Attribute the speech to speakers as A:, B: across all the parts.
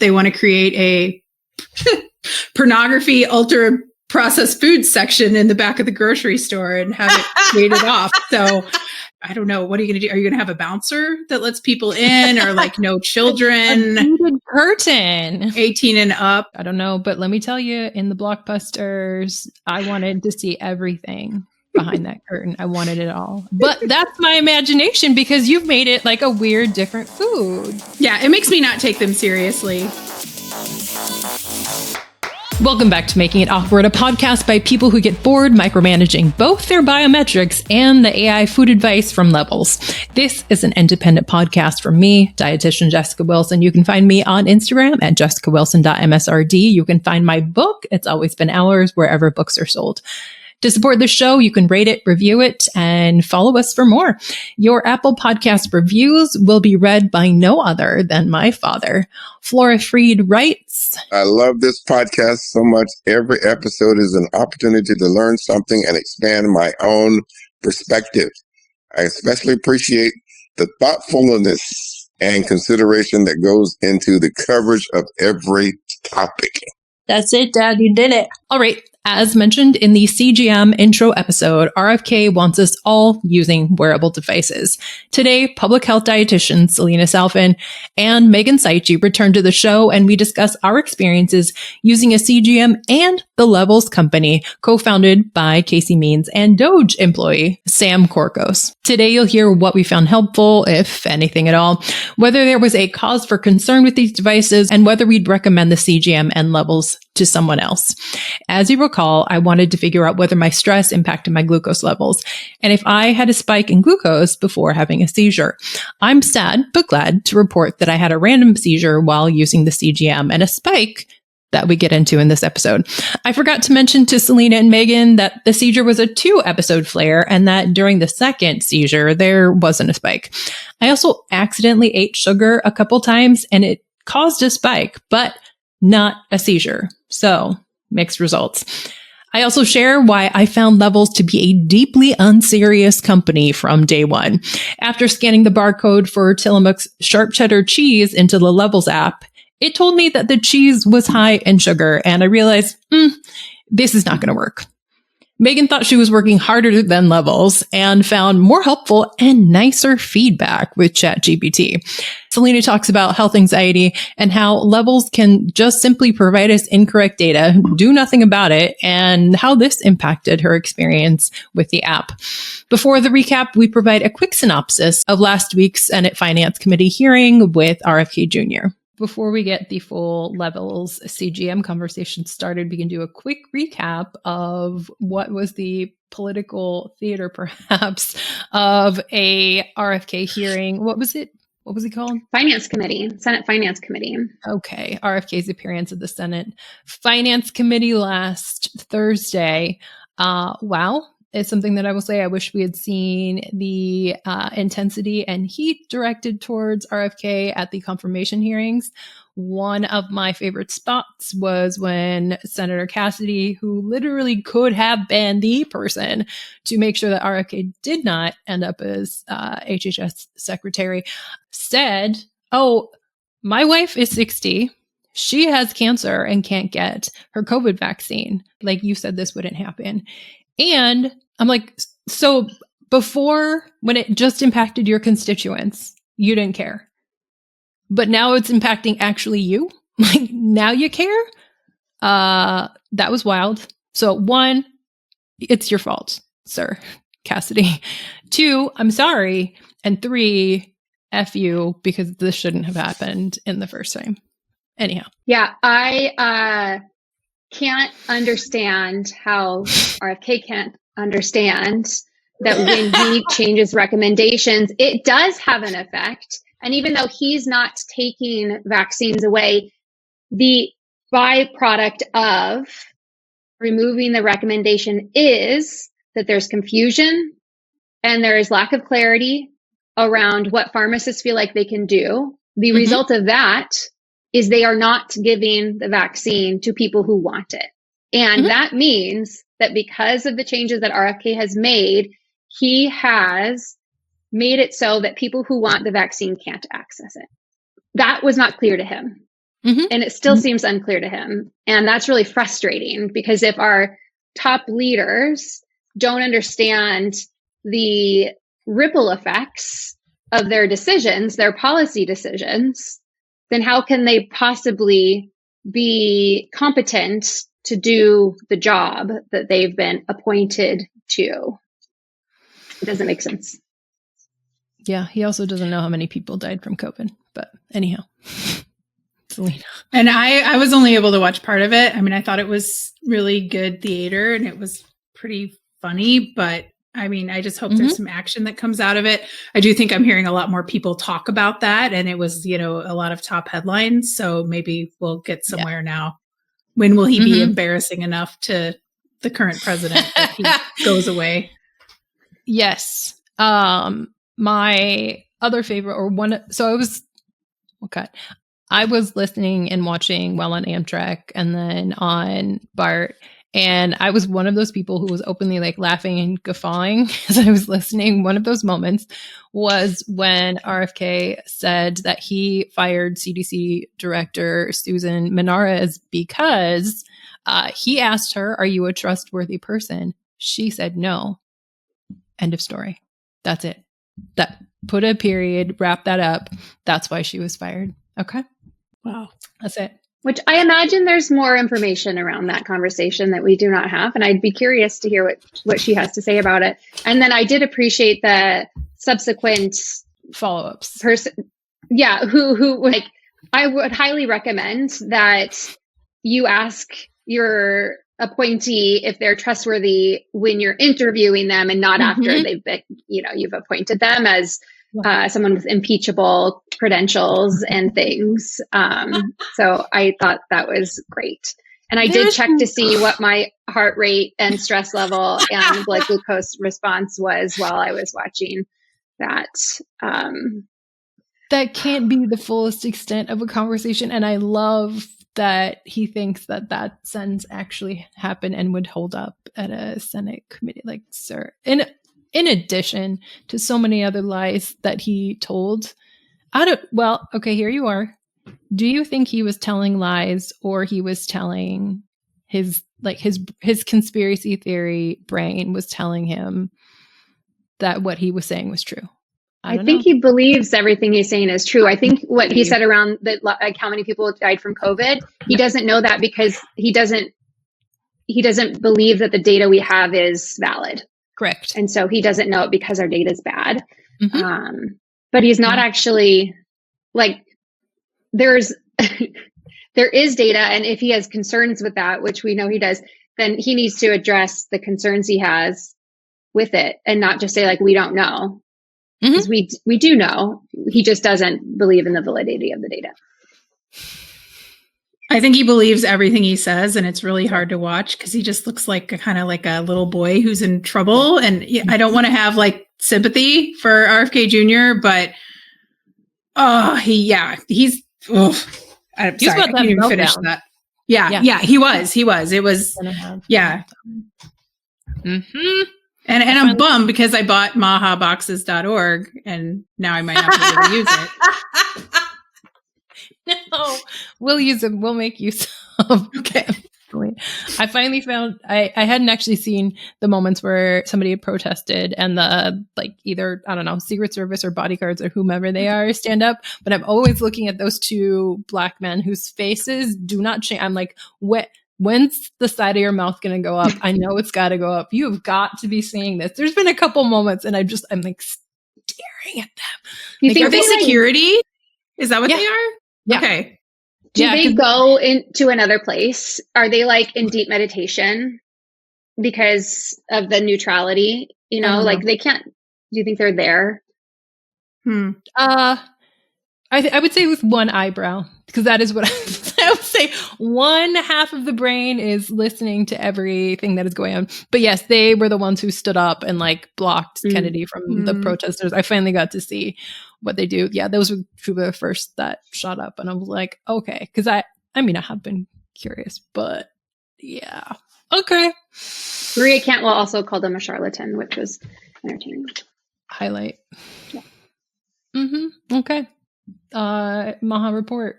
A: they want to create a pornography, ultra processed food section in the back of the grocery store and have it gated off. So I don't know. What are you going to do? Are you going to have a bouncer that lets people in, or like no children?
B: A beaded curtain.
A: 18 and up.
B: I don't know. But let me tell you, in the blockbusters, I wanted to see everything behind that curtain. I wanted it all. But that's my imagination, because you've made it like a weird, different food.
A: Yeah, it makes me not take them seriously.
B: Welcome back to Making It Awkward, a podcast by people who get bored micromanaging both their biometrics and the AI food advice from Levels. This is an independent podcast from me, dietitian Jessica Wilson. You can find me on Instagram at jessicawilson.msrd. You can find my book, It's Always Been Ours, wherever books are sold. To support the show, you can rate it, review it, and follow us for more. Your Apple Podcast reviews will be read by no other than my father. Flora Freed writes,
C: I love this podcast so much. Every episode is an opportunity to learn something and expand my own perspective. I especially appreciate the thoughtfulness and consideration that goes into the coverage of every topic.
B: That's it, Dad. You did it. All right. As mentioned in the CGM intro episode, RFK wants us all using wearable devices. Today, public health dietitian Selena Salfen and Meghan Cichy return to the show, and we discuss our experiences using a CGM and the Levels company, co-founded by Casey Means and Doge employee Sam Korkos. Today, you'll hear what we found helpful, if anything at all, whether there was a cause for concern with these devices, and whether we'd recommend the CGM and Levels to someone else. As you recall, I wanted to figure out whether my stress impacted my glucose levels, and if I had a spike in glucose before having a seizure. I'm sad but glad to report that I had a random seizure while using the CGM and a spike that we get into in this episode. I forgot to mention to Selena and Meghan that the seizure was a 2-episode flare and that during the second seizure, there wasn't a spike. I also accidentally ate sugar a couple times and it caused a spike, but not a seizure. So mixed results. I also share why I found Levels to be a deeply unserious company from day one. After scanning the barcode for Tillamook's sharp cheddar cheese into the Levels app, it told me that the cheese was high in sugar, and I realized, this is not going to work. Meghan thought she was working harder than Levels and found more helpful and nicer feedback with ChatGPT. Selena talks about health anxiety and how Levels can just simply provide us incorrect data, do nothing about it, and how this impacted her experience with the app. Before the recap, we provide a quick synopsis of last week's Senate Finance Committee hearing with RFK Jr. Before we get the full Levels CGM conversation started, we can do a quick recap of what was the political theater, perhaps, of a RFK hearing. What was it? What was it called?
D: Finance Committee, Senate Finance Committee.
B: Okay. RFK's appearance at the Senate Finance Committee last Thursday. Wow. It's something that I will say I wish we had seen the intensity and heat directed towards RFK at the confirmation hearings. One of my favorite spots was when Senator Cassidy, who literally could have been the person to make sure that RFK did not end up as HHS secretary, said, "Oh, my wife is 60. She has cancer and can't get her COVID vaccine. Like, you said this wouldn't happen." And I'm like, so before, when it just impacted your constituents, you didn't care. But now it's impacting actually you? Like, now you care? That was wild. So 1, it's your fault, sir, Cassidy. 2, I'm sorry. And 3, F you, because this shouldn't have happened in the first time. Anyhow.
D: Yeah, I can't understand how RFK can't understand that when he changes recommendations, it does have an effect. And even though he's not taking vaccines away, the byproduct of removing the recommendation is that there's confusion and there is lack of clarity around what pharmacists feel like they can do. The result of that is they are not giving the vaccine to people who want it. And that means that because of the changes that RFK has made, he has made it so that people who want the vaccine can't access it. That was not clear to him. And it still seems unclear to him. And that's really frustrating because if our top leaders don't understand the ripple effects of their decisions, their policy decisions, then how can they possibly be competent to do the job that they've been appointed to? It doesn't make sense.
B: Yeah, he also doesn't know how many people died from COVID. But anyhow, Selena.
A: And I was only able to watch part of it. I mean, I thought it was really good theater and it was pretty funny, but I mean, I just hope there's some action that comes out of it. I do think I'm hearing a lot more people talk about that. And it was, a lot of top headlines. So maybe we'll get somewhere now. When will he be embarrassing enough to the current president that he goes away?
B: Yes. My other favorite I was listening and watching while on Amtrak and then on BART. And I was one of those people who was openly like laughing and guffawing as I was listening. One of those moments was when RFK said that he fired CDC Director Susan Menares because he asked her, "Are you a trustworthy person?" She said no. End of story. That's it. That put a period, wrap that up. That's why she was fired. Okay.
A: Wow.
B: That's it.
D: Which I imagine there's more information around that conversation that we do not have. And I'd be curious to hear what she has to say about it. And then I did appreciate the subsequent
B: follow-ups.
D: Who like, I would highly recommend that you ask your appointee if they're trustworthy when you're interviewing them and not after they've been, you've appointed them as someone with impeachable credentials and things. So I thought that was great. And I did check to see what my heart rate and stress level and blood glucose response was while I was watching that.
B: That can't be the fullest extent of a conversation. And I love that he thinks that sentence actually happened and would hold up at a Senate committee. Like, sir, in addition to so many other lies that he told, okay, here you are. Do you think he was telling lies or he was telling his conspiracy theory brain was telling him that what he was saying was true?
D: I think he believes everything he's saying is true. I think what he said around like how many people died from COVID, he doesn't know that because he doesn't believe that the data we have is valid.
B: Correct.
D: And so he doesn't know it because our data is bad. But he's not actually like there is data. And if he has concerns with that, which we know he does, then he needs to address the concerns he has with it and not just say like, we don't know. Because we do know. He just doesn't believe in the validity of the data.
A: I think he believes everything he says, and it's really hard to watch because he just looks like kind of like a little boy who's in trouble. And I don't want to have like sympathy for RFK Jr., but he's I'm sorry, I can't even finish that. Yeah, he was. It was, yeah. And I'm bummed because I bought mahaboxes.org and now I might not be able to use it.
B: No, we'll use it. We'll make use of.
A: Okay.
B: I finally found, I hadn't actually seen the moments where somebody had protested and the, either, I don't know, Secret Service or bodyguards or whomever they are stand up. But I'm always looking at those two Black men whose faces do not change. I'm like, when's the side of your mouth going to go up? I know it's got to go up. You've got to be seeing this. There's been a couple moments and I'm like staring at them.
A: You think are they security? Is that what they are?
B: Yeah.
A: Okay.
D: Do they go into another place? Are they like in deep meditation because of the neutrality? They can't. Do you think they're there?
B: I would say with one eyebrow, because that is what I would say. One half of the brain is listening to everything that is going on. But yes, they were the ones who stood up and blocked Kennedy from the protesters. I finally got to see what they do. Yeah, those were the first that shot up. And I was like, okay. Because I have been curious, but yeah. Okay.
D: Maria Cantwell also called him a charlatan, which was entertaining.
B: Highlight. Yeah. Okay. Maha report.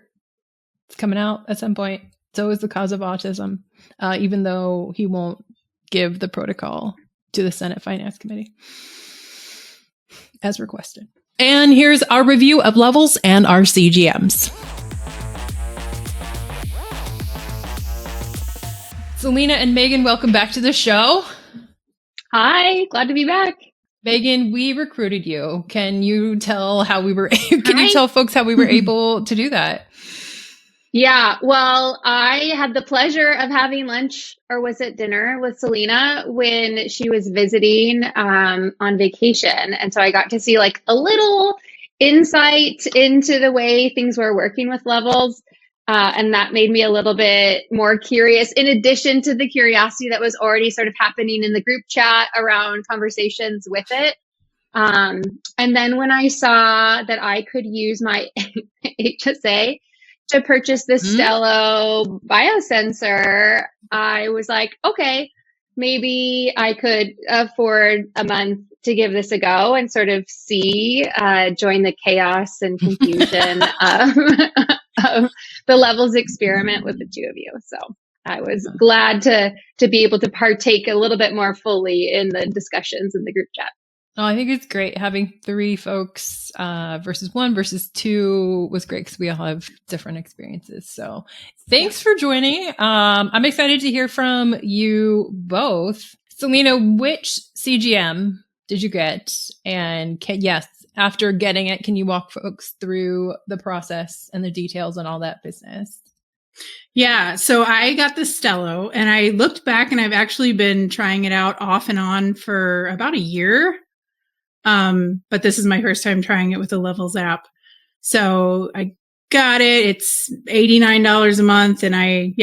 B: It's coming out at some point. So is the cause of autism, even though he won't give the protocol to the Senate Finance Committee as requested. And here's our review of levels and our CGMs. Selena and Meghan, welcome back to the show.
D: Hi, glad to be back.
B: Meghan, we recruited you. Can you tell you tell folks how we were able to do that?
D: Yeah, well, I had the pleasure of having lunch, or was it dinner, with Selena when she was visiting on vacation. And so I got to see like a little insight into the way things were working with levels. And that made me a little bit more curious, in addition to the curiosity that was already sort of happening in the group chat around conversations with it. And then when I saw that I could use my HSA to purchase this Stello biosensor, I was like, okay, maybe I could afford a month to give this a go and sort of join the chaos and confusion of the levels experiment with the two of you. So I was glad to be able to partake a little bit more fully in the discussions in the group chat.
B: Oh, I think it's great having 3 folks versus 1 versus 2 was great because we all have different experiences. So thanks for joining. I'm excited to hear from you both. Selena, which CGM did you get? And after getting it, can you walk folks through the process and the details and all that business?
A: Yeah, so I got the Stello, and I looked back, and I've actually been trying it out off and on for about a year. But this is my first time trying it with the Levels app. So I got it. It's $89 a month, and I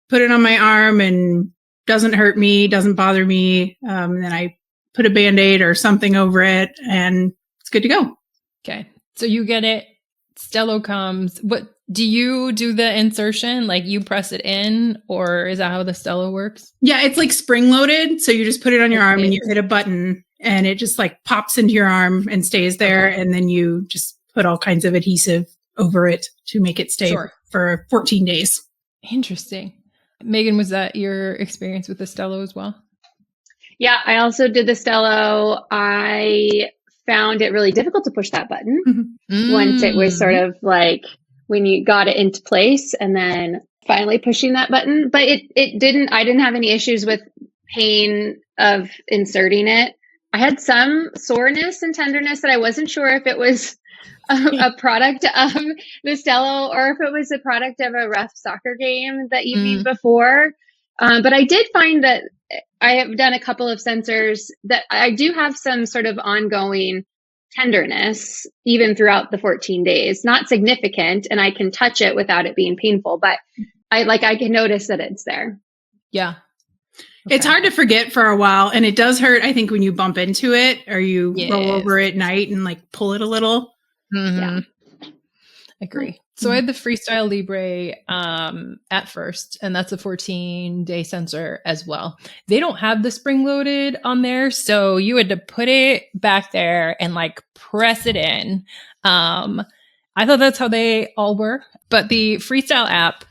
A: put it on my arm, and doesn't hurt me, doesn't bother me. Then I put a Band-Aid or something over it, and it's good to go.
B: Okay. So you get it. Stello comes. What do you do the insertion? Like you press it in, or is that how the Stello works?
A: Yeah, it's like spring loaded. So you just put it on your arm and you hit a button, and it just like pops into your arm and stays there. Okay. And then you just put all kinds of adhesive over it to make it stay for 14 days.
B: Interesting. Meghan, was that your experience with the Stello as well?
D: Yeah, I also did the Stello. I found it really difficult to push that button once it was sort of like when you got it into place and then finally pushing that button. But I didn't have any issues with pain of inserting it. I had some soreness and tenderness that I wasn't sure if it was a product of the Stello or if it was a product of a rough soccer game the evening before. But I did find that I have done a couple of sensors that I do have some sort of ongoing tenderness even throughout the 14 days, not significant, and I can touch it without it being painful, but I can notice that it's there.
B: Yeah.
A: Okay. It's hard to forget for a while, and it does hurt, I think, when you bump into it or you roll over at night and like pull it a little.
B: Yeah. Agree. So I had the Freestyle Libre at first, and that's a 14-day sensor as well. They don't have the spring loaded on there, so you had to put it back there and like press it in. I thought that's how they all were, but the Freestyle app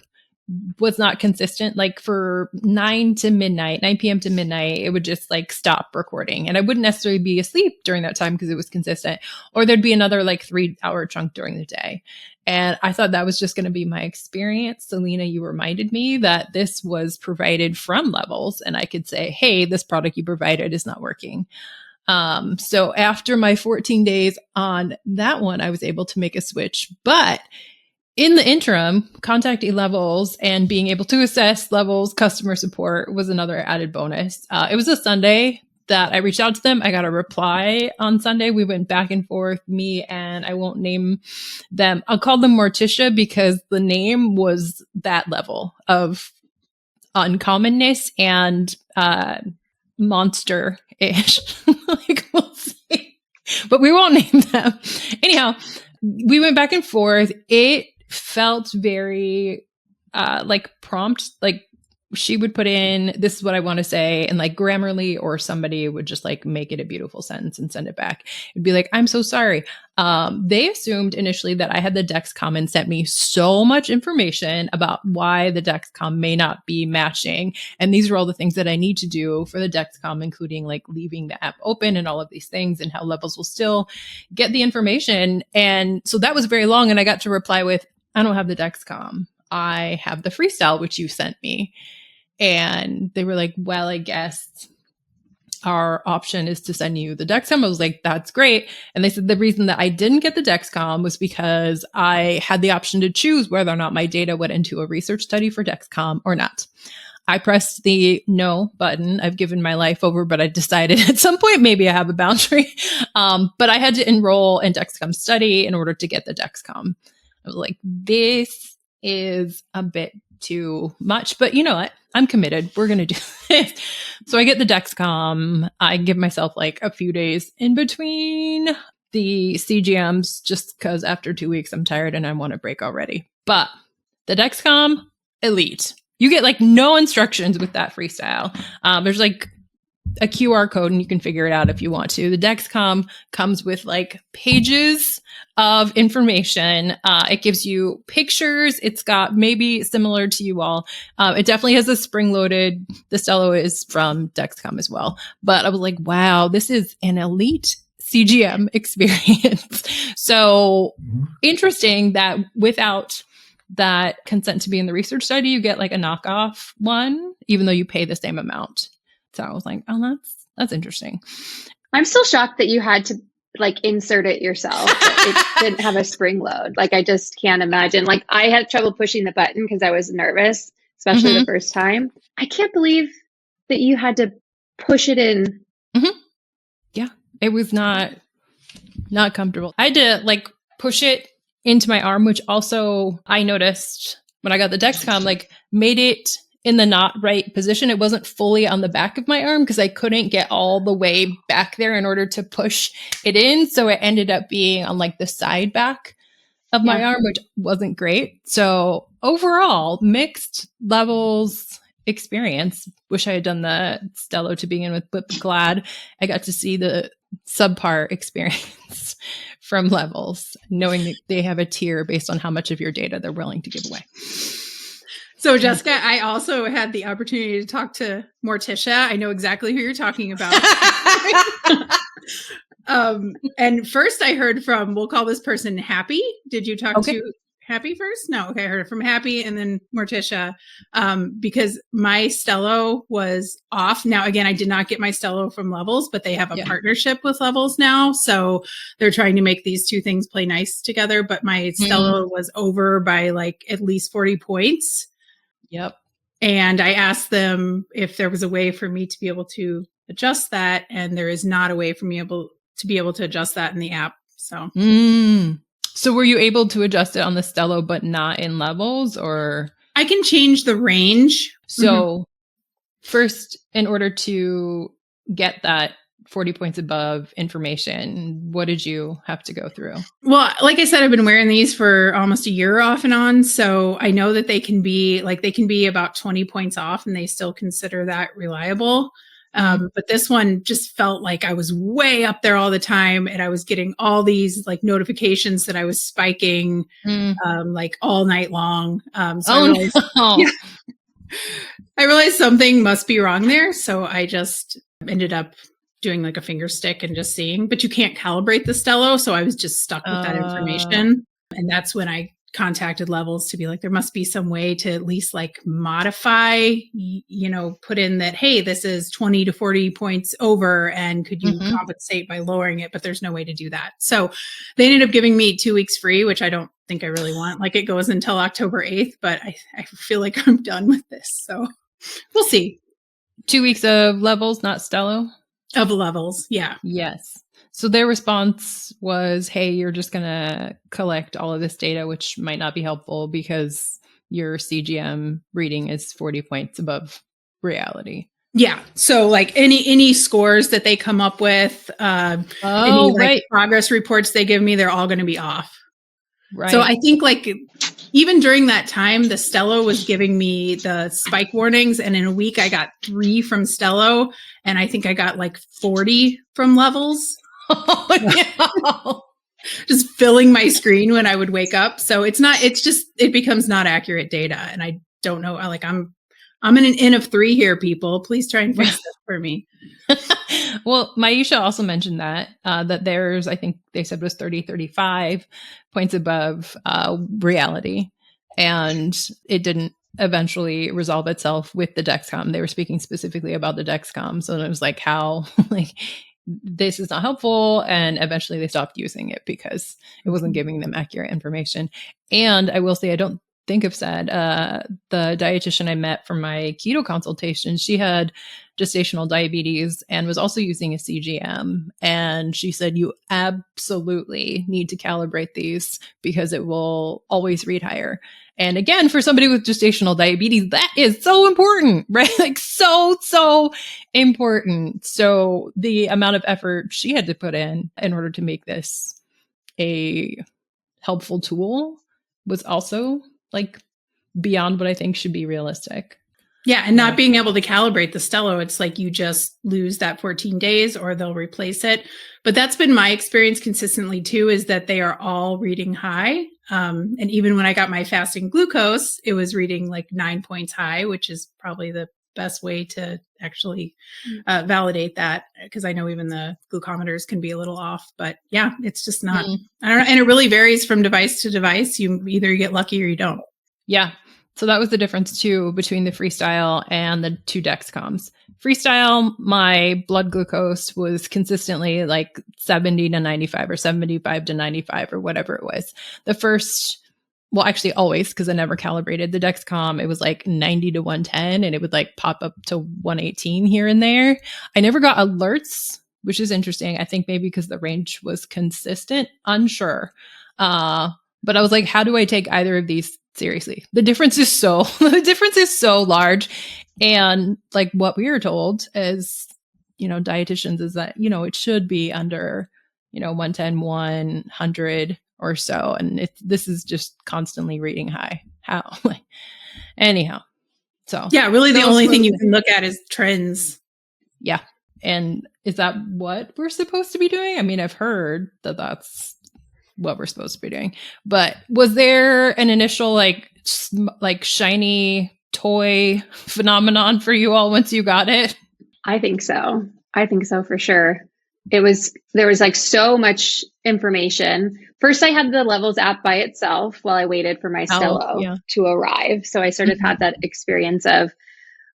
B: was not consistent. Like for 9 p.m. to midnight, it would just like stop recording, and I wouldn't necessarily be asleep during that time because it was consistent, or there'd be another like 3-hour chunk during the day. And I thought that was just going to be my experience. Selena, you reminded me that this was provided from Levels, and I could say, hey, this product you provided is not working. So after my 14 days on that one, I was able to make a switch. But in the interim, contacting Levels and being able to assess Levels customer support was another added bonus. It was a Sunday that I reached out to them. I got a reply on Sunday. We went back and forth, me and I won't name them. I'll call them Morticia because the name was that level of uncommonness and monster-ish. Like we'll see. But we won't name them. Anyhow, we went back and forth. It felt very like prompt, like she would put in, this is what I want to say, and like Grammarly or somebody would just like make it a beautiful sentence and send it back. It'd be like, I'm so sorry. They assumed initially that I had the Dexcom and sent me so much information about why the Dexcom may not be matching. And these are all the things that I need to do for the Dexcom, including like leaving the app open and all of these things, and how Levels will still get the information. And so that was very long. And I got to reply with, I don't have the Dexcom. I have the Freestyle, which you sent me. And they were like, well, I guess our option is to send you the Dexcom. I was like, that's great. And they said the reason that I didn't get the Dexcom was because I had the option to choose whether or not my data went into a research study for Dexcom or not. I pressed the no button. I've given my life over, but I decided at some point maybe I have a boundary. But I had to enroll in Dexcom study in order to get the Dexcom. I was like, this is a bit too much, but you know what? I'm committed. We're going to do this. So I get the Dexcom. I give myself like a few days in between the CGMs just because after 2 weeks, I'm tired and I want a break already. But the Dexcom, elite. You get like no instructions with that Freestyle. There's like a QR code and you can figure it out if you want to. The Dexcom comes with like pages of information. It gives you pictures. It's got maybe similar to you all. It definitely has a spring-loaded. The Stelo is from Dexcom as well. But I was like, wow, this is an elite CGM experience. So interesting that without that consent to be in the research study, you get like a knockoff one, even though you pay the same amount. So I was like, oh, that's interesting.
D: I'm still shocked that you had to like insert it yourself. It didn't have a spring load. Like, I just can't imagine. Like, I had trouble pushing the button because I was nervous, especially the first time. I can't believe that you had to push it in.
B: Yeah, it was not comfortable. I had to like push it into my arm, which also I noticed when I got the Dexcom, like made it in the not right position. It wasn't fully on the back of my arm because I couldn't get all the way back there in order to push it in. So it ended up being on like the side back of my arm, which wasn't great. So overall, mixed Levels experience. Wish I had done the Stelo to begin with, but glad I got to see the subpar experience from Levels, knowing that they have a tier based on how much of your data they're willing to give away.
A: So Jessica, I also had the opportunity to talk to Morticia. I know exactly who you're talking about. And first I heard from, we'll call this person Happy. Did you talk to Happy first? No. Okay. I heard it from Happy and then Morticia, because my Stelo was off. Now, again, I did not get my Stelo from Levels, but they have a partnership with Levels now. So they're trying to make these two things play nice together. But my Stelo was over by like at least 40 points.
B: Yep.
A: And I asked them if there was a way for me to be able to adjust that. And there is not a way for me to be able to adjust that in the app. So.
B: So were you able to adjust it on the Stelo, but not in Levels, or?
A: I can change the range.
B: So first, in order to get that 40 points above information, what did you have to go through?
A: Well, like I said, I've been wearing these for almost a year off and on. So I know that they can be about 20 points off and they still consider that reliable. But this one just felt like I was way up there all the time. And I was getting all these like notifications that I was spiking like all night long. I realized something must be wrong there. So I just ended up doing like a finger stick and just seeing, but you can't calibrate the Stelo. So I was just stuck with that information. And that's when I contacted Levels to be like, there must be some way to at least like modify, put in that, hey, this is 20 to 40 points over and could you compensate by lowering it? But there's no way to do that. So they ended up giving me 2 weeks free, which I don't think I really want. Like, it goes until October 8th, but I feel like I'm done with this. So we'll see.
B: 2 weeks of Levels, not Stelo?
A: Of Levels. Yeah.
B: Yes. So their response was, hey, you're just going to collect all of this data, which might not be helpful because your CGM reading is 40 points above reality.
A: Yeah. So like any scores that they come up with, any progress reports they give me, they're all going to be off. Right. So I think like, even during that time, the Stello was giving me the spike warnings. And in a week, I got 3 from Stello. And I think I got like 40 from Levels.
B: Oh,
A: Just filling my screen when I would wake up. So it becomes not accurate data. And I don't know, like I'm in an N of 3 here, people. Please try and fix this for me.
B: Well, Maisha also mentioned that there's, I think they said was 30, 35 points above reality. And it didn't eventually resolve itself with the Dexcom. They were speaking specifically about the Dexcom. So it was like how like this is not helpful. And eventually they stopped using it because it wasn't giving them accurate information. And I will say, I don't think I've said, the dietitian I met for my keto consultation, she had gestational diabetes and was also using a CGM. And she said, you absolutely need to calibrate these because it will always read higher. And again, for somebody with gestational diabetes, that is so important, right? Like so important. So the amount of effort she had to put in order to make this a helpful tool was also like beyond what I think should be realistic.
A: Yeah. And not being able to calibrate the Stello, it's like you just lose that 14 days or they'll replace it. But that's been my experience consistently too, is that they are all reading high. And even when I got my fasting glucose, it was reading like 9 points high, which is probably the best way to actually validate that, because I know even the glucometers can be a little off. But yeah, it's just not, I don't know. And it really varies from device to device. You either get lucky or you don't.
B: Yeah. So that was the difference too between the Freestyle and the 2 Dexcoms. Freestyle, my blood glucose was consistently like 70 to 95 or 75 to 95 or whatever it was. The first, well, actually always, because I never calibrated the Dexcom, it was like 90 to 110 and it would like pop up to 118 here and there. I never got alerts, which is interesting. I think maybe because the range was consistent, unsure. But I was like, how do I take either of these seriously? The difference is so large. And like what we were told as, dietitians is that, it should be under, 110, 100 or so. And this is just constantly reading high. How? Anyhow. So
A: yeah, really the only thing you can look at is trends.
B: Yeah. And is that what we're supposed to be doing? I mean, I've heard that that's what we're supposed to be doing. But was there an initial like shiny toy phenomenon for you all once you got it?
D: I think so for sure. There was like so much information. First, I had the Levels app by itself while I waited for my Stello to arrive. So I sort of had that experience of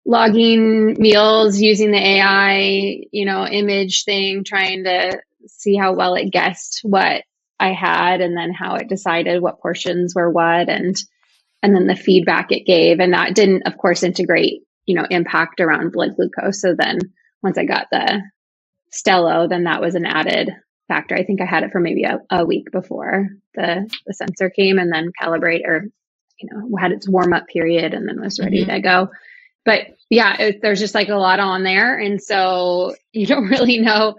D: logging meals using the AI, image thing, trying to see how well it guessed what I had and then how it decided what portions were what and then the feedback it gave. And that didn't, of course, integrate, impact around blood glucose. So then once I got the Stello, then that was an added factor. I think I had it for maybe a week before the sensor came and then calibrate or, had its warm up period and then was ready to go. But yeah, there's just like a lot on there. And so you don't really know.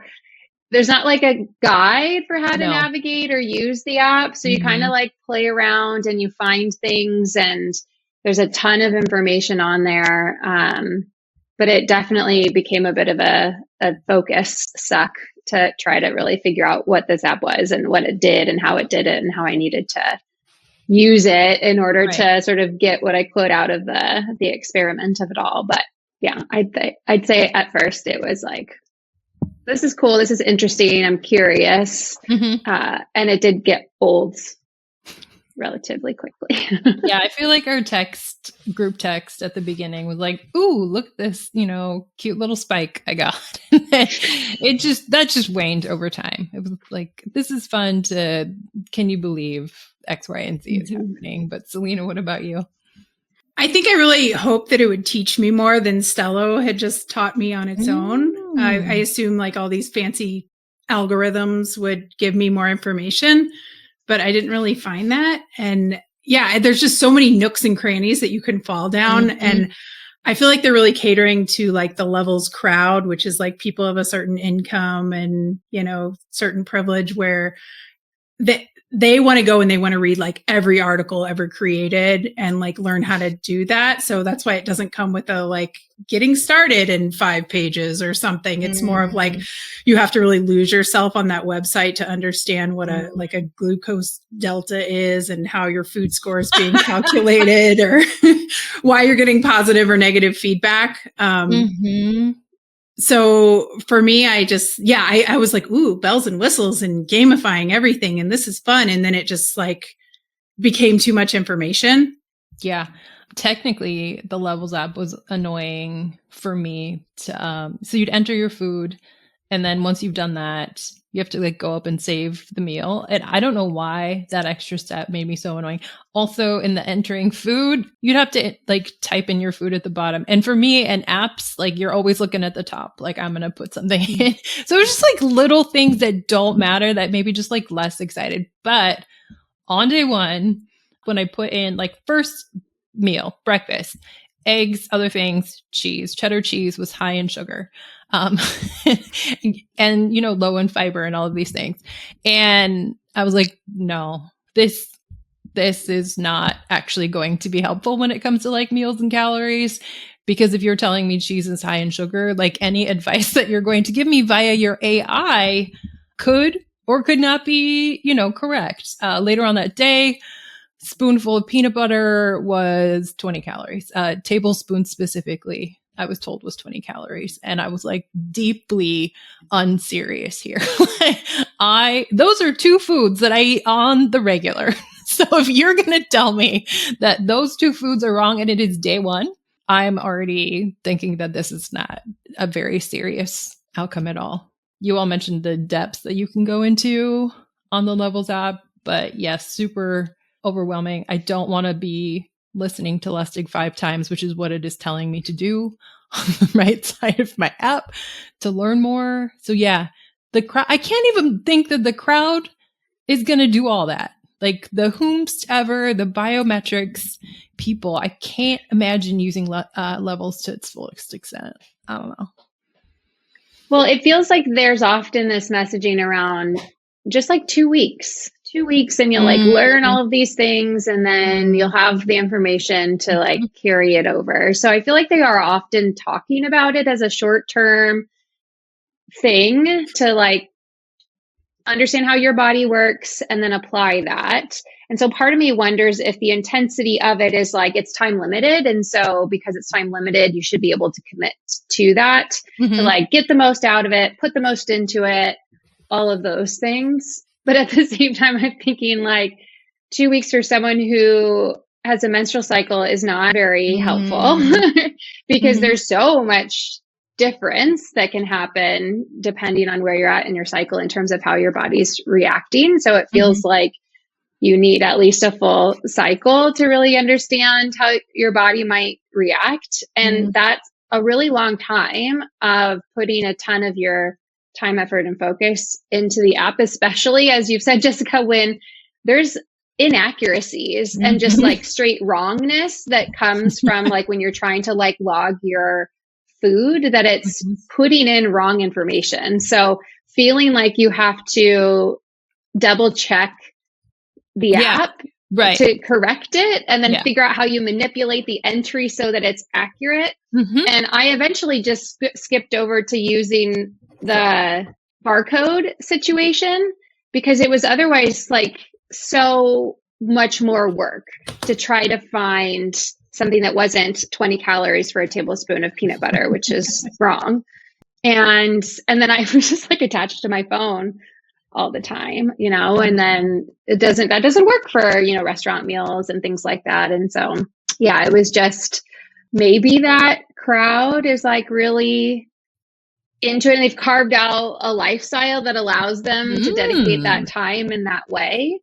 D: There's not like a guide for how to navigate or use the app. So you kind of like play around and you find things and there's a ton of information on there. But it definitely became a bit of a focus suck to try to really figure out what this app was and what it did and how it did it and how I needed to use it in order to sort of get what I could out of the experiment of it all. But yeah, I'd say at first it was like, this is cool. This is interesting. I'm curious. And it did get old relatively quickly.
B: Yeah, I feel like our group text at the beginning was like, ooh, look at this, cute little spike I got. That just waned over time. It was like, this is fun can you believe X, Y, and Z is happening? But Selena, what about you?
A: I think I really hoped that it would teach me more than Stello had just taught me on its own. I assume like all these fancy algorithms would give me more information, but I didn't really find that. And yeah, there's just so many nooks and crannies that you can fall down. And I feel like they're really catering to like the Levels crowd, which is like people of a certain income and, certain privilege where they want to go and they want to read like every article ever created and like learn how to do that. So that's why it doesn't come with a like getting started in 5 pages or something. It's more of like, you have to really lose yourself on that website to understand what a like a glucose delta is and how your food score is being calculated or why you're getting positive or negative feedback. So for me, I was like, ooh, bells and whistles and gamifying everything. And this is fun. And then it just like became too much information.
B: Yeah. Technically, the Levels app was annoying for me to, so you'd enter your food. And then once you've done that, you have to like go up and save the meal. And I don't know why that extra step made me so annoying. Also, in the entering food, you'd have to like type in your food at the bottom. And for me and apps, like you're always looking at the top, like I'm going to put something in. So it's just like little things that don't matter that maybe just like less excited. But on day one, when I put in like first meal, breakfast, eggs, other things, cheese, cheddar cheese was high in sugar. And, you know, low in fiber and all of these things. And I was like, no, this is not actually going to be helpful when it comes to like meals and calories. Because if you're telling me cheese is high in sugar, like any advice that you're going to give me via your AI could or could not be, you know, correct. Later on that day, spoonful of peanut butter was 20 calories, tablespoon specifically. I was told was 20 calories. And I was like deeply unserious here. Those are 2 foods that I eat on the regular. So if you're going to tell me that those 2 foods are wrong and it is day one, I'm already thinking that this is not a very serious outcome at all. You all mentioned the depths that you can go into on the Levels app, but yes, super overwhelming. I don't want to be listening to Lustig 5 times, which is what it is telling me to do on the right side of my app to learn more. So yeah, the crowd, I can't even think that the crowd is going to do all that. Like the whomst ever, the biometrics people, I can't imagine using Levels to its fullest extent. I don't know.
D: Well, it feels like there's often this messaging around just like 2 weeks and you'll like learn all of these things and then you'll have the information to like carry it over. So I feel like they are often talking about it as a short-term thing to like understand how your body works and then apply that. And so part of me wonders if the intensity of it is like it's time limited. And so because it's time limited, you should be able to commit to that, to like get the most out of it, put the most into it, all of those things. But at the same time, I'm thinking like 2 weeks for someone who has a menstrual cycle is not very helpful because there's so much difference that can happen depending on where you're at in your cycle in terms of how your body's reacting. So it feels like you need at least a full cycle to really understand how your body might react. And that's a really long time of putting a ton of your time, effort, and focus into the app, especially as you've said, Jessica, when there's inaccuracies and just like straight wrongness that comes from like when you're trying to like log your food, that it's putting in wrong information. So feeling like you have to double check the app to correct it and then figure out how you manipulate the entry so that it's accurate. And I eventually just skipped over to using the barcode situation because it was otherwise like so much more work to try to find something that wasn't 20 calories for a tablespoon of peanut butter, which is wrong. And then I was just like attached to my phone all the time, you know, and then that doesn't work for, you know, restaurant meals and things like that. And so, yeah, it was just maybe that crowd is like really into it and they've carved out a lifestyle that allows them to dedicate that time in that way.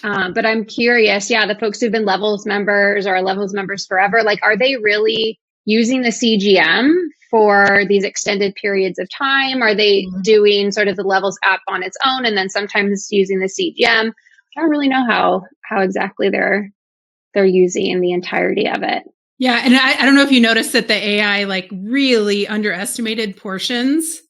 D: But I'm curious, the folks who've been Levels members or Levels members forever, like, are they really using the CGM for these extended periods of time? Are they doing sort of the Levels app on its own and then sometimes using the CGM? I don't really know how exactly they're using the entirety of it.
A: Yeah. And I don't know if you noticed that the AI like really underestimated portions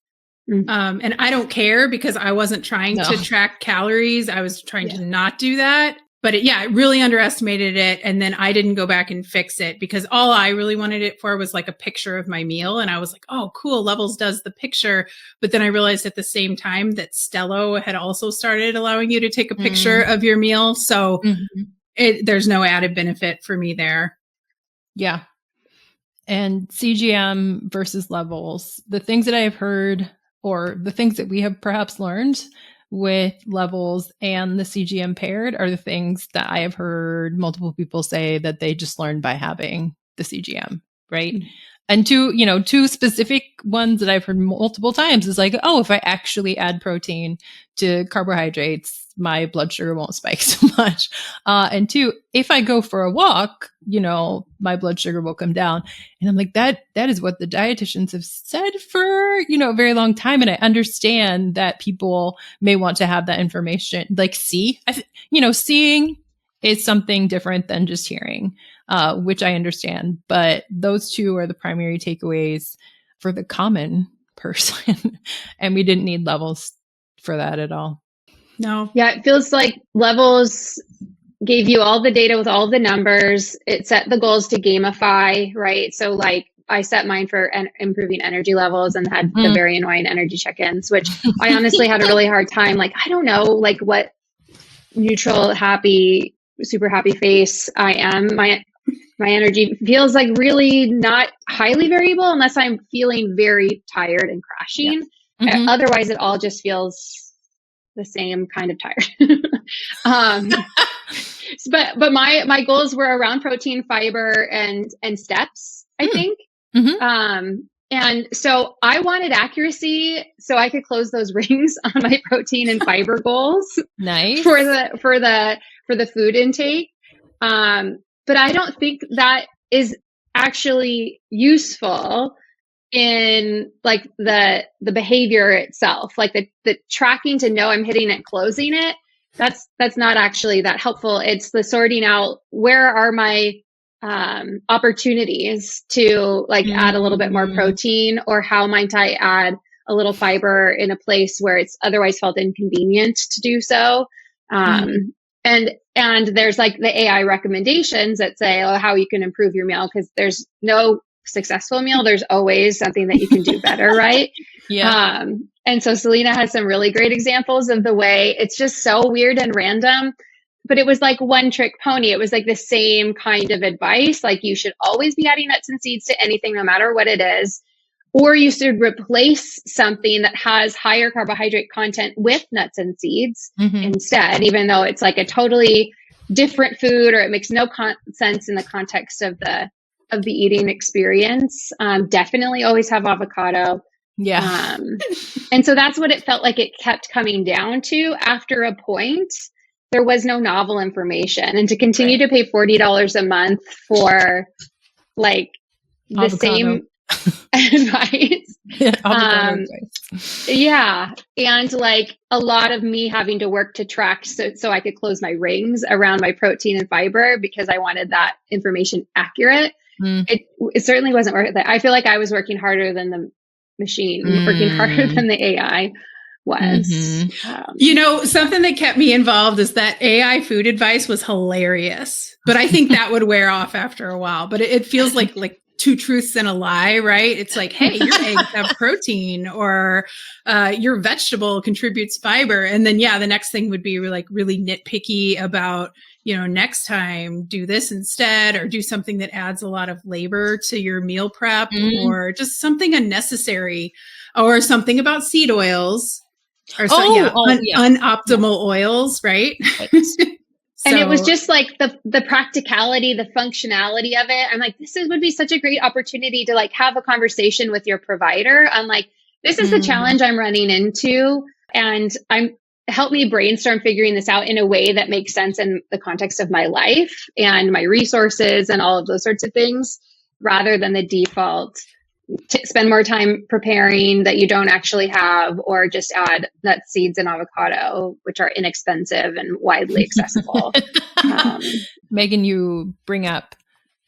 A: And I don't care because I wasn't trying to track calories. I was trying to not do that. But it really underestimated it. And then I didn't go back and fix it because all I really wanted it for was like a picture of my meal. And I was like, oh, cool. Levels does the picture. But then I realized at the same time that Stello had also started allowing you to take a picture of your meal. So there's no added benefit for me there.
B: Yeah. And CGM versus Levels, the things that I have heard or the things that we have perhaps learned with Levels and the CGM paired are the things that I have heard multiple people say that they just learned by having the CGM, right? And two specific ones that I've heard multiple times is like, oh, if I actually add protein to carbohydrates, my blood sugar won't spike so much. And two, if I go for a walk, my blood sugar will come down. And I'm like, that is what the dietitians have said for, a very long time. And I understand that people may want to have that information, like seeing is something different than just hearing, which I understand. But those two are the primary takeaways for the common person. And we didn't need Levels for that at all.
A: No.
D: Yeah, it feels like Levels gave you all the data with all the numbers. It set the goals to gamify, right? So like I set mine for improving energy levels and had the very annoying energy check-ins, which I honestly had a really hard time. Like, I don't know, like what neutral, happy, super happy face I am. My energy feels like really not highly variable unless I'm feeling very tired and crashing. Yeah. Otherwise, it all just feels the same kind of tired. But my goals were around protein, fiber, and steps, I think. And so I wanted accuracy so I could close those rings on my protein and fiber goals.
B: Nice.
D: For the food intake. But I don't think that is actually useful in like the behavior itself, like the tracking to know I'm hitting it, closing it. That's not actually that helpful. It's the sorting out where are my opportunities to like add a little bit more protein, or how might I add a little fiber in a place where it's otherwise felt inconvenient to do so. And there's like the AI recommendations that say, oh, how you can improve your meal, because there's no successful meal. There's always something that you can do better, right?
B: Yeah.
D: And so Selena has some really great examples of the way it's just so weird and random, but it was like one trick pony. It was like the same kind of advice. Like you should always be adding nuts and seeds to anything, no matter what it is. Or you should replace something that has higher carbohydrate content with nuts and seeds instead, even though it's like a totally different food, or it makes no sense in the context of the eating experience. Definitely always have avocado.
B: Yeah.
D: And so that's what it felt like it kept coming down to. After a point, there was no novel information. And to continue to pay $40 a month for like the
B: avocado.
D: Same advice. Yeah. And like a lot of me having to work to track so I could close my rings around my protein and fiber because I wanted that information accurate. It certainly wasn't worth it. I feel like I was working harder than the machine, working harder than the AI was.
A: Something that kept me involved is that AI food advice was hilarious, but I think that would wear off after a while. But it feels like two truths and a lie, right? It's like, hey, your eggs have protein, or your vegetable contributes fiber. And then, the next thing would be like really nitpicky about, next time do this instead, or do something that adds a lot of labor to your meal prep, or just something unnecessary, or something about seed oils, or unoptimal oils, right?
D: And it was just like the practicality, the functionality of it. I'm like, would be such a great opportunity to like have a conversation with your provider. I'm like, this is the challenge I'm running into, and help me brainstorm figuring this out in a way that makes sense in the context of my life and my resources and all of those sorts of things, rather than the default spend more time preparing that you don't actually have, or just add nuts, seeds, and avocado, which are inexpensive and widely accessible.
B: Megan, you bring up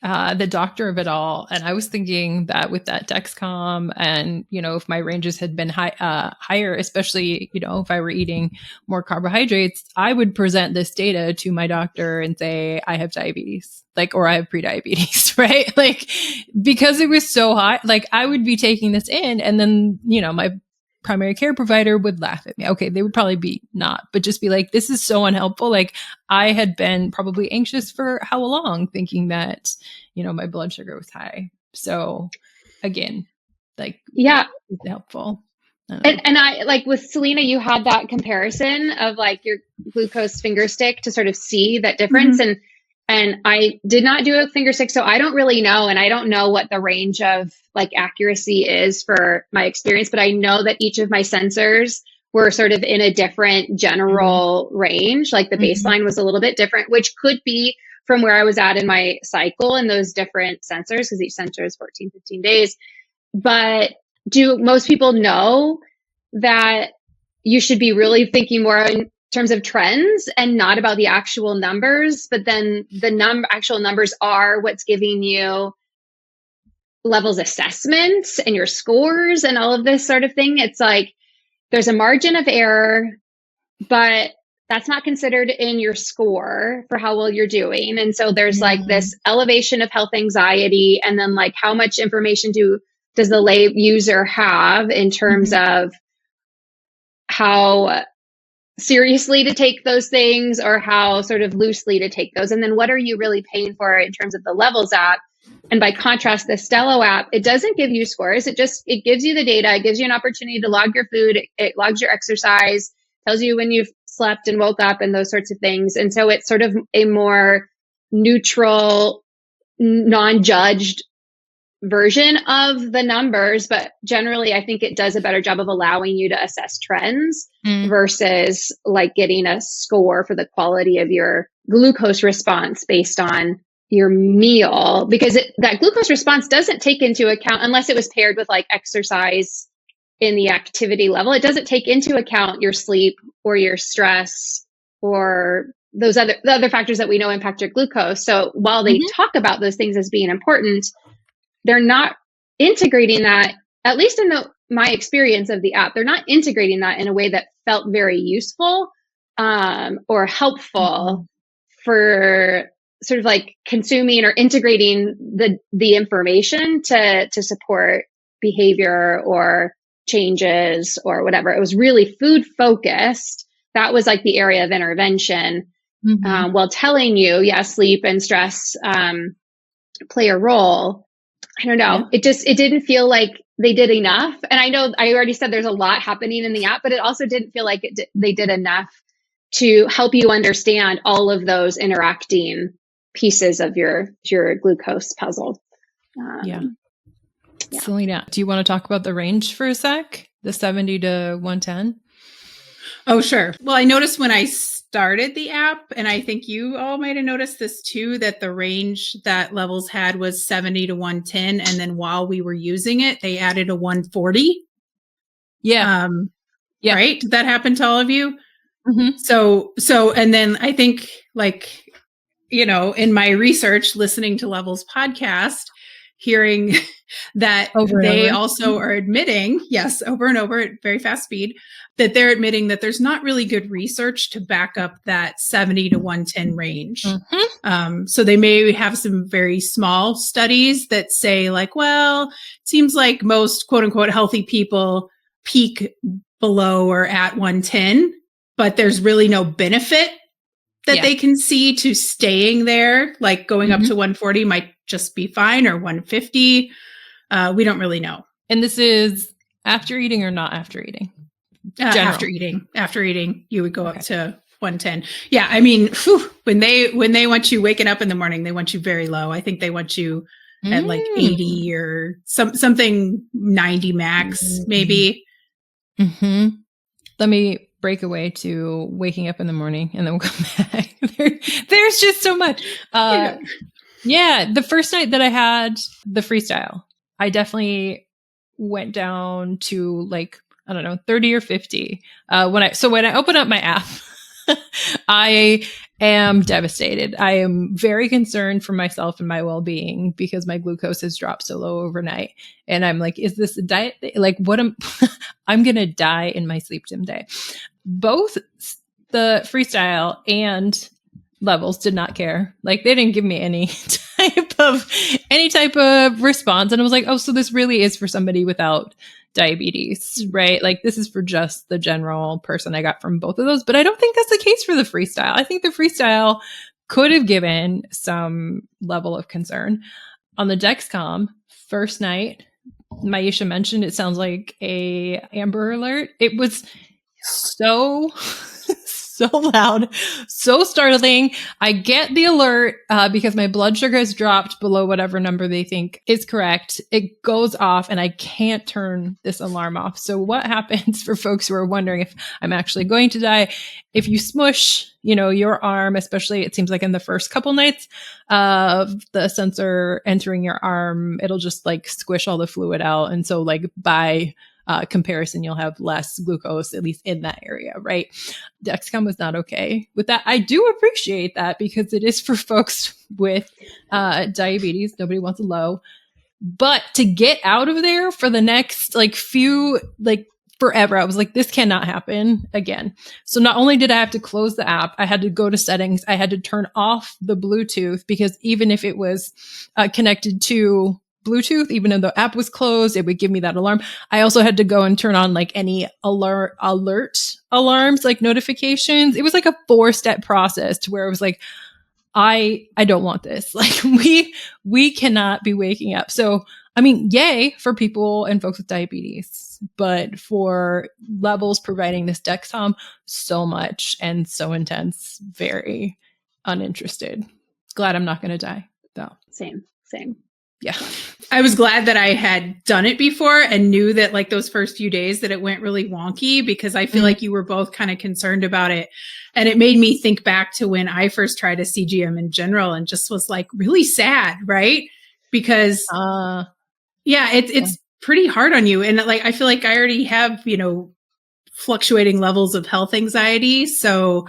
B: the doctor of it all. And I was thinking that with that Dexcom and, if my ranges had been higher, especially, if I were eating more carbohydrates, I would present this data to my doctor and say, I have diabetes, or I have prediabetes, right? Because it was so high, I would be taking this in and then, my primary care provider would laugh at me. Okay, they would probably be not, but just be like, this is so unhelpful. I had been probably anxious for how long thinking that, my blood sugar was high. So again,
D: yeah,
B: it's helpful.
D: And I with Selena, you had that comparison of your glucose finger stick to sort of see that difference. Mm-hmm. And I did not do a finger stick, so I don't really know. And I don't know what the range of accuracy is for my experience, but I know that each of my sensors were sort of in a different general range. The baseline was a little bit different, which could be from where I was at in my cycle and those different sensors, because each sensor is 14, 15 days. But do most people know that you should be really thinking more in terms of trends and not about the actual numbers, but then the actual numbers are what's giving you levels assessments and your scores and all of this sort of thing? It's there's a margin of error, but that's not considered in your score for how well you're doing. And so there's this elevation of health anxiety, and then how much information does the lay user have in terms of how seriously to take those things or how sort of loosely to take those? And then what are you really paying for in terms of the Levels app? And by contrast, the Stello app, it doesn't give you scores. It gives you the data. It gives you an opportunity to log your food. It logs your exercise, tells you when you've slept and woke up and those sorts of things. And so it's sort of a more neutral, non-judged version of the numbers, but generally I think it does a better job of allowing you to assess trends versus getting a score for the quality of your glucose response based on your meal, because that glucose response doesn't take into account, unless it was paired with exercise in the activity level, it doesn't take into account your sleep or your stress or the other factors that we know impact your glucose. So while they talk about those things as being important, they're not integrating that, at least in my experience of the app, they're not integrating that in a way that felt very useful or helpful for sort of consuming or integrating the information to support behavior or changes or whatever. It was really food focused. That was the area of intervention, while telling you, sleep and stress play a role. I don't know. Yeah. It didn't feel like they did enough. And I know I already said there's a lot happening in the app, but it also didn't feel like they did enough to help you understand all of those interacting pieces of your glucose puzzle.
B: Yeah. Selena, do you want to talk about the range for a sec? The 70 to 110?
A: Oh, sure. Well, I noticed when I started the app, and I think you all might have noticed this too, that the range that Levels had was 70 to 110. And then while we were using it, they added a 140.
B: Yeah.
A: Yeah. Right? Did that happen to all of you?
B: Mm-hmm.
A: So, and then I think in my research, listening to Levels podcast, hearing that they also are admitting, over and over at very fast speed, that they're admitting that there's not really good research to back up that 70 to 110 range. So they may have some very small studies that say well, it seems like most quote unquote healthy people peak below or at 110, but there's really no benefit that they can see to staying there. Going up to 140 might just be fine, or 150. We don't really know.
B: And this is after eating or not after eating?
A: After eating, you would go up to 110. Yeah. I mean, when they want you waking up in the morning, they want you very low. I think they want you at 80 or something 90 max, maybe.
B: Let me break away to waking up in the morning and then we'll come back. There's just so much. The first night that I had the freestyle, I definitely went down to 30 or 50. When I open up my app, I am devastated. I am very concerned for myself and my well-being because my glucose has dropped so low overnight. And I'm like, is this a diet? Like, what am I'm going to die in my sleep gym day. Both the freestyle and levels did not care. Like, they didn't give me any type of response. And I was like, oh, so this really is for somebody without diabetes, right? Like, this is for just the general person. I got from both of those, but I don't think that's the case for the freestyle. I think the freestyle could have given some level of concern. On the Dexcom first night, Maisha mentioned it sounds like a Amber Alert. It was so loud, so startling. I get the alert because my blood sugar has dropped below whatever number they think is correct. It goes off and I can't turn this alarm off. So what happens for folks who are wondering if I'm actually going to die? If you smush, your arm, especially it seems like in the first couple nights of the sensor entering your arm, it'll just like squish all the fluid out. And so like by comparison, you'll have less glucose, at least in that area, right? Dexcom was not okay with that. I do appreciate that because it is for folks with diabetes. Nobody wants a low. But to get out of there for the next forever, I was like, this cannot happen again. So not only did I have to close the app, I had to go to settings. I had to turn off the Bluetooth because even if it was connected to Bluetooth, even though the app was closed, it would give me that alarm. I also had to go and turn on like any alert alarms, like notifications. It was like a 4-step process to where it was like, I don't want this. Like we cannot be waking up. So, I mean, yay for people and folks with diabetes, but for levels providing this Dexcom, so much and so intense, very uninterested. Glad I'm not going to die though.
D: Same.
B: Yeah.
A: I was glad that I had done it before and knew that like those first few days that it went really wonky because I feel like you were both kind of concerned about it. And it made me think back to when I first tried a CGM in general and just was like really sad, right? Because it's pretty hard on you. And like, I feel like I already have, fluctuating levels of health anxiety. So,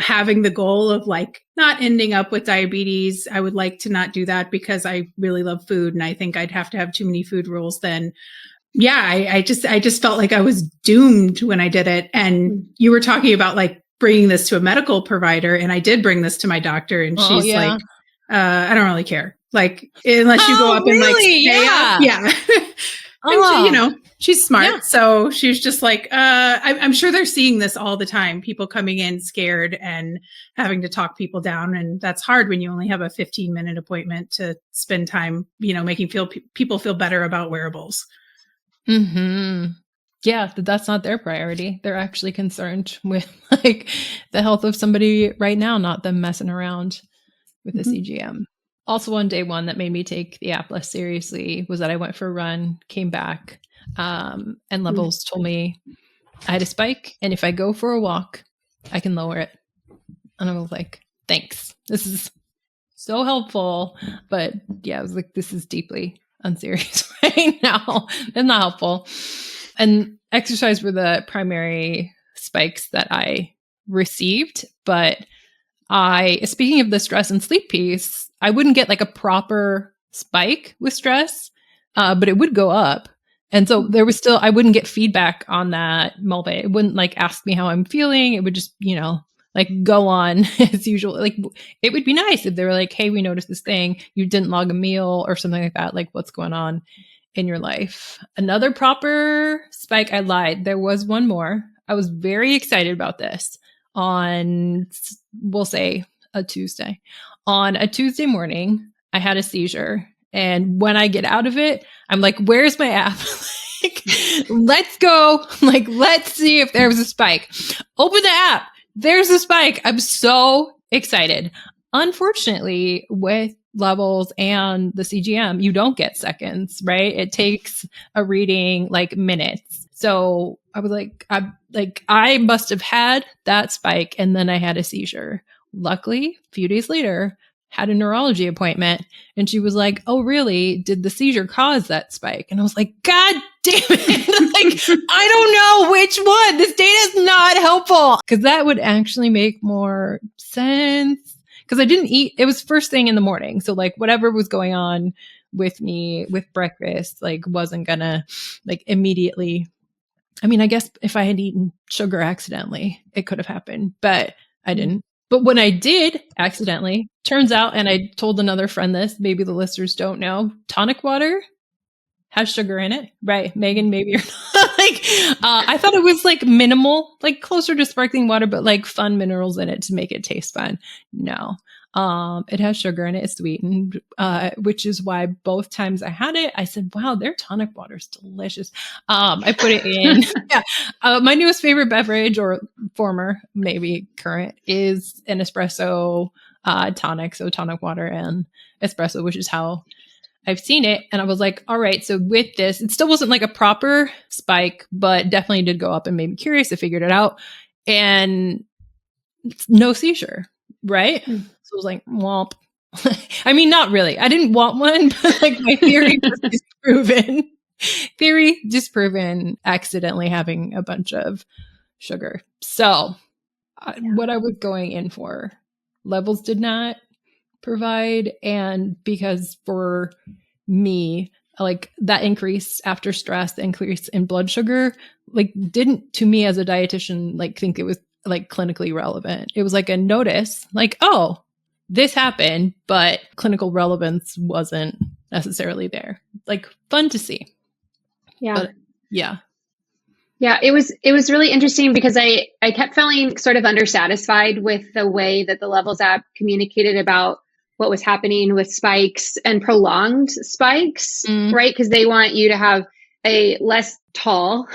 A: having the goal of like not ending up with diabetes, I would like to not do that because I really love food. And I think I'd have to have too many food rules then. Yeah, I just felt like I was doomed when I did it. And you were talking about like bringing this to a medical provider. And I did bring this to my doctor and she's like, I don't really care. Like, unless you go up and like stay up. Yeah. And she's smart. Yeah. So she's just like, I'm sure they're seeing this all the time. People coming in scared and having to talk people down. And that's hard when you only have a 15-minute appointment to spend time, making people feel better about wearables.
B: Mm-hmm. Yeah, that's not their priority. They're actually concerned with like the health of somebody right now, not them messing around with the CGM. Also on day one that made me take the app less seriously was that I went for a run, came back, and levels told me I had a spike. And if I go for a walk, I can lower it. And I was like, thanks. This is so helpful. But yeah, I was like, this is deeply unserious right now. It's not helpful. And exercise were the primary spikes that I received. But speaking of the stress and sleep piece, I wouldn't get like a proper spike with stress, but it would go up. And so there was still, I wouldn't get feedback on that multi. It wouldn't like ask me how I'm feeling. It would just, like go on as usual. Like it would be nice if they were like, hey, we noticed this thing. You didn't log a meal or something like that. Like what's going on in your life? Another proper spike. I lied. There was one more. I was very excited about this on, we'll say a Tuesday. On a Tuesday morning, I had a seizure. And when I get out of it, I'm like, where's my app? Like, let's go. Like, let's see if there was a spike. Open the app. There's a spike. I'm so excited. Unfortunately, with levels and the CGM, you don't get seconds, right? It takes a reading like minutes. So I was like, I must have had that spike and then I had a seizure. Luckily, a few days later, had a neurology appointment and she was like, oh, really? Did the seizure cause that spike? And I was like, God damn it. Like, I don't know which one. This data is not helpful. Because that would actually make more sense. Because I didn't eat. It was first thing in the morning. So like whatever was going on with me with breakfast, like wasn't gonna like immediately. I mean, I guess if I had eaten sugar accidentally, it could have happened, but I didn't. But when I did accidentally, turns out, and I told another friend this, maybe the listeners don't know, tonic water has sugar in it, right? Megan, maybe you're not. Like, I thought it was like minimal, like closer to sparkling water, but like fun minerals in it to make it taste fun. No, it has sugar in it. It's sweetened, which is why both times I had it, I said, wow, their tonic water is delicious. I put it in. Yeah. My newest favorite beverage, or former, maybe current, is an espresso tonic. So tonic water and espresso, which is how I've seen it. And I was like, all right, so with this, it still wasn't like a proper spike, but definitely did go up and made me curious. I figured it out. And no seizure, right? So it was like, womp. I mean, not really. I didn't want one, but like my theory was disproven. Theory disproven, accidentally having a bunch of sugar. So what I was going in for, levels did not provide. And because for me, like that increase after stress, the increase in blood sugar, like didn't, to me as a dietitian, like think it was like clinically relevant. It was like a notice, like, oh, this happened, but clinical relevance wasn't necessarily there. Like fun to see.
D: Yeah.
B: But, yeah.
D: Yeah, it was really interesting because I kept feeling sort of undersatisfied with the way that the Levels app communicated about what was happening with spikes and prolonged spikes, right? Because they want you to have a less tall.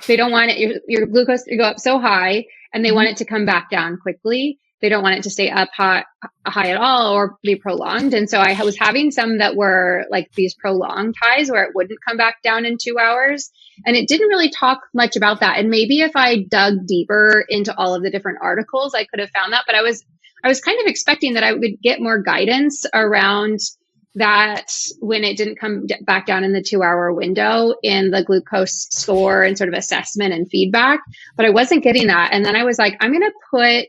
D: They don't want your glucose to go up so high, and they want it to come back down quickly. They don't want it to stay up high at all or be prolonged. And so I was having some that were like these prolonged highs where it wouldn't come back down in 2 hours. And it didn't really talk much about that. And maybe if I dug deeper into all of the different articles, I could have found that. But I was kind of expecting that I would get more guidance around that when it didn't come back down in the 2 hour window in the glucose score and sort of assessment and feedback. But I wasn't getting that. And then I was like, I'm going to put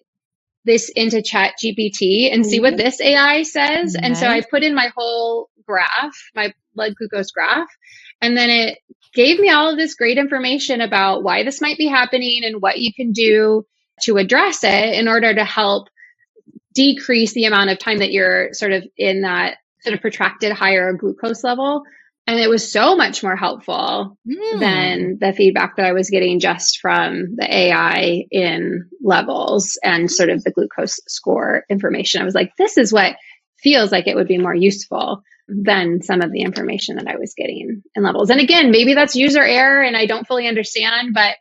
D: this into ChatGPT and see what this AI says. Nice. And so I put in my whole graph, my blood glucose graph, and then it gave me all of this great information about why this might be happening and what you can do to address it in order to help decrease the amount of time that you're sort of in that sort of protracted higher glucose level. And it was so much more helpful than the feedback that I was getting just from the AI in Levels and sort of the glucose score information. I was like, this is what feels like it would be more useful than some of the information that I was getting in Levels. And again, maybe that's user error and I don't fully understand, but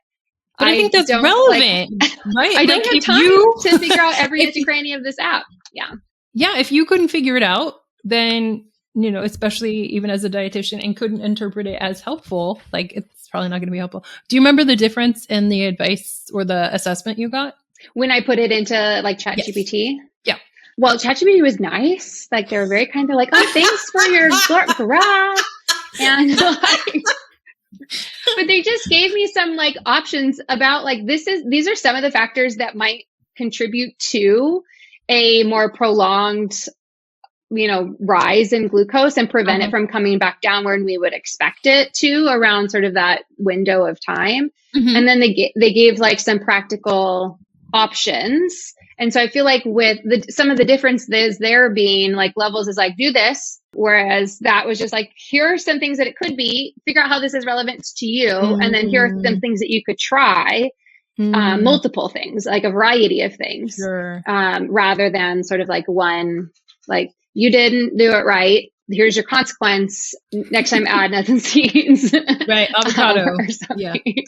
B: I think that's relevant, right?
D: I don't have time to figure out every cranny of this app. Yeah.
B: Yeah. If you couldn't figure it out, then, you know, especially even as a dietitian and couldn't interpret it as helpful, like it's probably not going to be helpful. Do you remember the difference in the advice or the assessment you got?
D: When I put it into like ChatGPT?
B: Yes. Yeah.
D: Well, ChatGPT was nice. Like they were very kind of like, oh, thanks for your graph. And like, but they just gave me some like options about like, these are some of the factors that might contribute to a more prolonged, you know, rise in glucose and prevent it from coming back down when we would expect it to around sort of that window of time. And then they gave like some practical options. And so I feel like with some of the differences there being like Levels is like, do this. Whereas that was just like, here are some things that it could be, figure out how this is relevant to you. And then here are some things that you could try, multiple things, like a variety of things, rather than sort of like one, like you didn't do it right. Here's your consequence. Next time add nuts and seeds.
B: Right. Avocado.
D: Or something.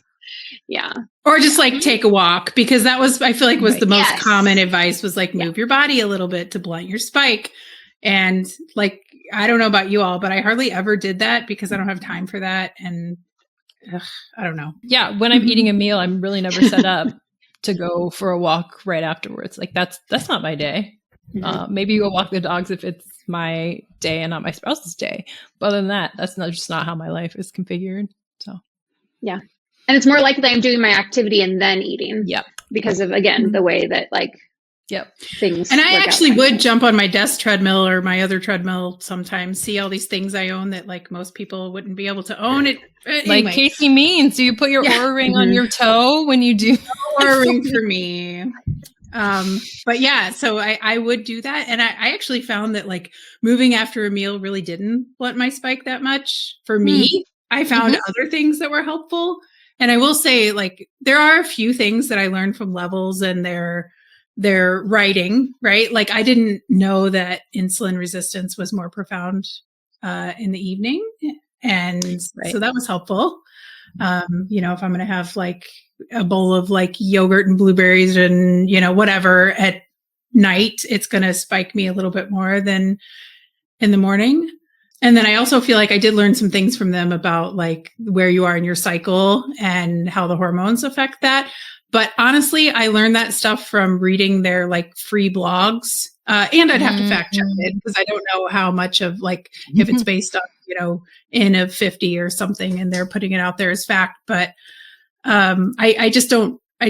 D: Yeah.
A: Or just like take a walk, because that was, I feel like was the most common advice was like move your body a little bit to blunt your spike. And like, I don't know about you all, but I hardly ever did that because I don't have time for that. And I don't know.
B: Yeah. When I'm eating a meal, I'm really never set up to go for a walk right afterwards. Like that's not my day. Maybe go walk the dogs if it's my day and not my spouse's day. But other than that, that's just not how my life is configured. So
D: Yeah. And it's more likely that I'm doing my activity and then eating.
B: Yep.
D: Because of, again, the way that things.
A: And I
D: work
A: actually
D: out.
A: would jump on my desk treadmill or my other treadmill sometimes, see all these things I own that like most people wouldn't be able to own it. Anyway.
B: Like Casey means, do you put your Oura ring on your toe when you do?
A: Oura ring for me. But yeah, so I would do that. And I actually found that like moving after a meal really didn't blunt my spike that much for me. I found other things that were helpful. And I will say like, there are a few things that I learned from Levels and their writing, right? Like I didn't know that insulin resistance was more profound, in the evening. And so that was helpful. If I'm going to have like a bowl of like yogurt and blueberries and, whatever at night, it's going to spike me a little bit more than in the morning. And then I also feel like I did learn some things from them about like where you are in your cycle and how the hormones affect that. But honestly, I learned that stuff from reading their like free blogs. And I'd have to fact check it because I don't know how much of like, if it's based on, N of 50 or something and they're putting it out there as fact. But I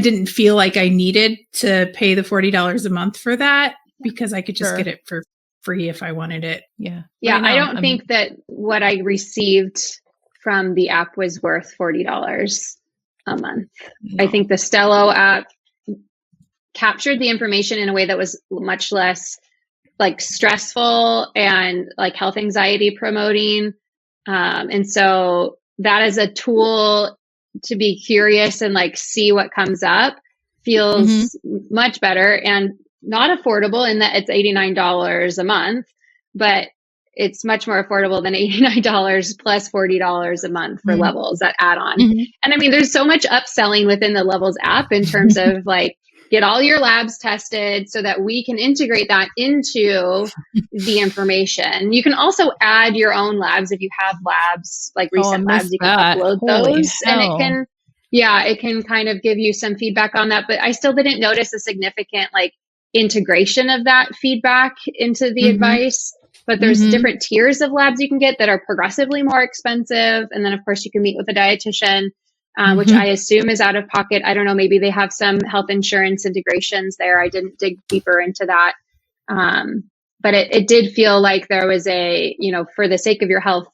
A: didn't feel like I needed to pay the $40 a month for that because I could just get it for free if I wanted it.
B: Yeah.
D: Yeah. I don't think that what I received from the app was worth $40 a month. No. I think the Stello app captured the information in a way that was much less like stressful and like health anxiety promoting. And so that is a tool to be curious and like see what comes up feels much better and not affordable in that it's $89 a month, but it's much more affordable than $89 plus $40 a month for Levels, that add-on. And I mean, there's so much upselling within the Levels app in terms of like, get all your labs tested so that we can integrate that into the information. You can also add your own labs if you have labs, like recent labs, you can upload those and it can kind of give you some feedback on that. But I still didn't notice a significant like integration of that feedback into the advice. But there's different tiers of labs you can get that are progressively more expensive. And then of course you can meet with a dietitian, which I assume is out of pocket. I don't know, maybe they have some health insurance integrations there. I didn't dig deeper into that. But it did feel like there was a, for the sake of your health,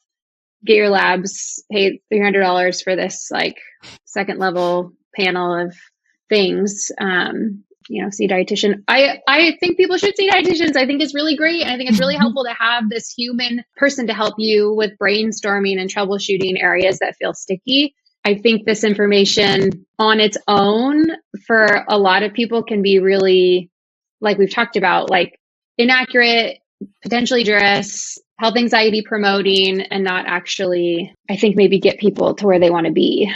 D: get your labs, pay $300 for this like second level panel of things. See dietitian. I think people should see dietitians. I think it's really great. I think it's really helpful to have this human person to help you with brainstorming and troubleshooting areas that feel sticky. I think this information on its own for a lot of people can be really, like we've talked about, like inaccurate, potentially dangerous, health anxiety promoting, and not actually, I think, maybe get people to where they want to be,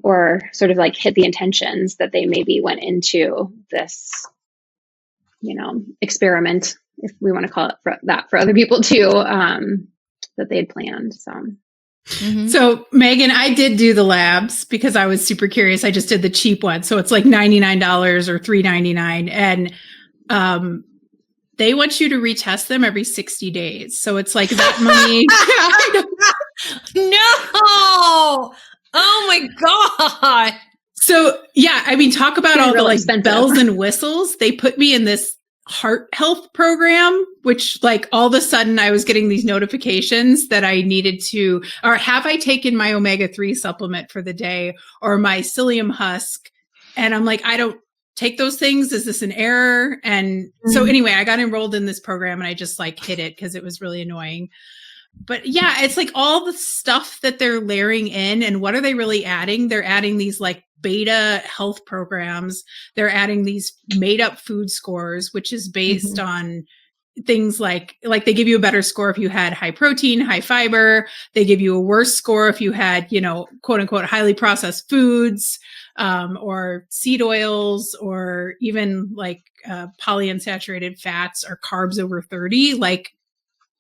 D: or sort of like hit the intentions that they maybe went into this, experiment, if we want to call it that for other people too, that they had planned.
A: So Megan, I did do the labs because I was super curious. I just did the cheap one. So it's like $99 or $3.99. And they want you to retest them every 60 days. So it's like that money.
B: No. Oh my God.
A: So yeah, I mean, talk about all the like bells and whistles. They put me in this heart health program, which like all of a sudden I was getting these notifications that I needed to, or have I taken my omega-3 supplement for the day or my psyllium husk? And I'm like, I don't take those things. Is this an error? And so anyway, I got enrolled in this program and I just like hit it because it was really annoying. But yeah, it's like all the stuff that they're layering in, and what are they really adding? They're adding these like beta health programs. They're adding these made up food scores, which is based on things like they give you a better score if you had high protein, high fiber. They give you a worse score if you had, quote unquote, highly processed foods, or seed oils, or even like polyunsaturated fats or carbs over 30. Like,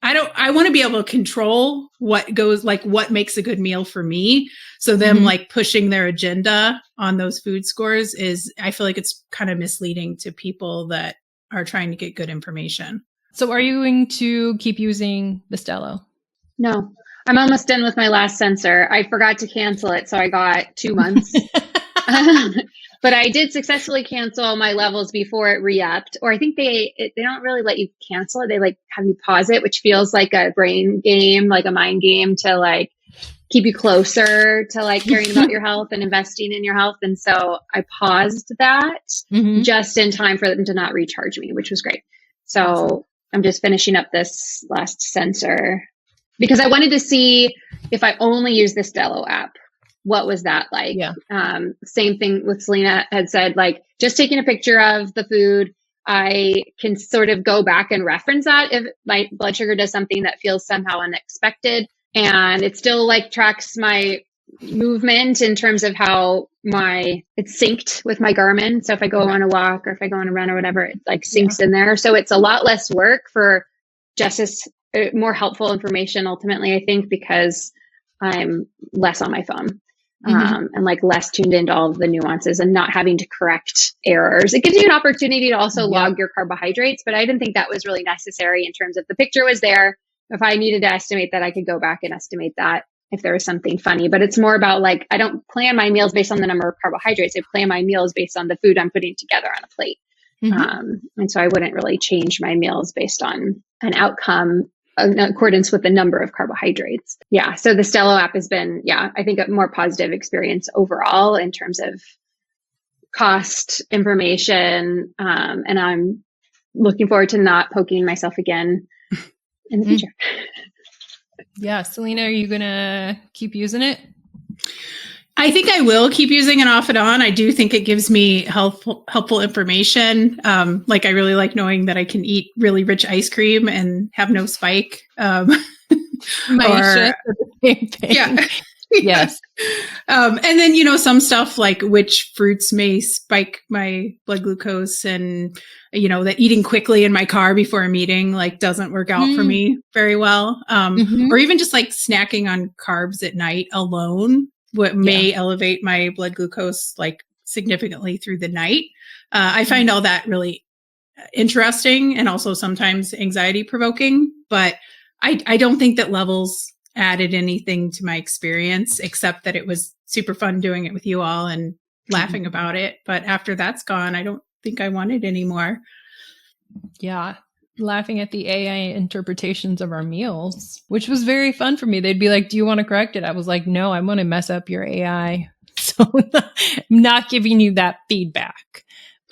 A: I want to be able to control what goes, like what makes a good meal for me. So them like pushing their agenda on those food scores I feel like it's kind of misleading to people that are trying to get good information.
B: So are you going to keep using the Stello?
D: No, I'm almost done with my last sensor. I forgot to cancel it, so I got 2 months. But I did successfully cancel my levels before it re-upped. Or I think they don't really let you cancel it. They like have you pause it, which feels like a brain game, like a mind game to like keep you closer to like caring about your health and investing in your health. And so I paused that just in time for them to not recharge me, which was great. So awesome. I'm just finishing up this last sensor because I wanted to see if I only use the Stello app, what was that like?
B: Yeah.
D: Same thing with Selena had said, like just taking a picture of the food, I can sort of go back and reference that if my blood sugar does something that feels somehow unexpected. And it still like tracks my movement in terms of how it's synced with my Garmin. So if I go on a walk or if I go on a run or whatever, it like syncs in there. So it's a lot less work for just as more helpful information ultimately, I think, because I'm less on my phone. And like less tuned into all of the nuances and not having to correct errors. It gives you an opportunity to also log your carbohydrates, but I didn't think that was really necessary in terms of the picture was there. If I needed to estimate that, I could go back and estimate that if there was something funny. But it's more about like, I don't plan my meals based on the number of carbohydrates. I plan my meals based on the food I'm putting together on a plate. And so I wouldn't really change my meals based on an outcome in accordance with the number of carbohydrates. Yeah. So the Stello app has been, I think a more positive experience overall in terms of cost, information. And I'm looking forward to not poking myself again in the future.
B: Yeah. Selena, are you going to keep using it?
A: I think I will keep using it off and on. I do think it gives me helpful information. Like I really like knowing that I can eat really rich ice cream and have no spike.
B: The same thing.
A: Yeah.
B: Yes.
A: And then, some stuff like which fruits may spike my blood glucose and, that eating quickly in my car before a meeting, like doesn't work out for me very well. Or even just like snacking on carbs at night alone. What may elevate my blood glucose like significantly through the night. I find all that really interesting and also sometimes anxiety provoking, but I don't think that levels added anything to my experience, except that it was super fun doing it with you all and laughing about it. But after that's gone, I don't think I want it anymore.
B: Yeah. Laughing at the AI interpretations of our meals, which was very fun for me. They'd be like, do you want to correct it? I was like, no, I want to mess up your AI. So I'm not giving you that feedback.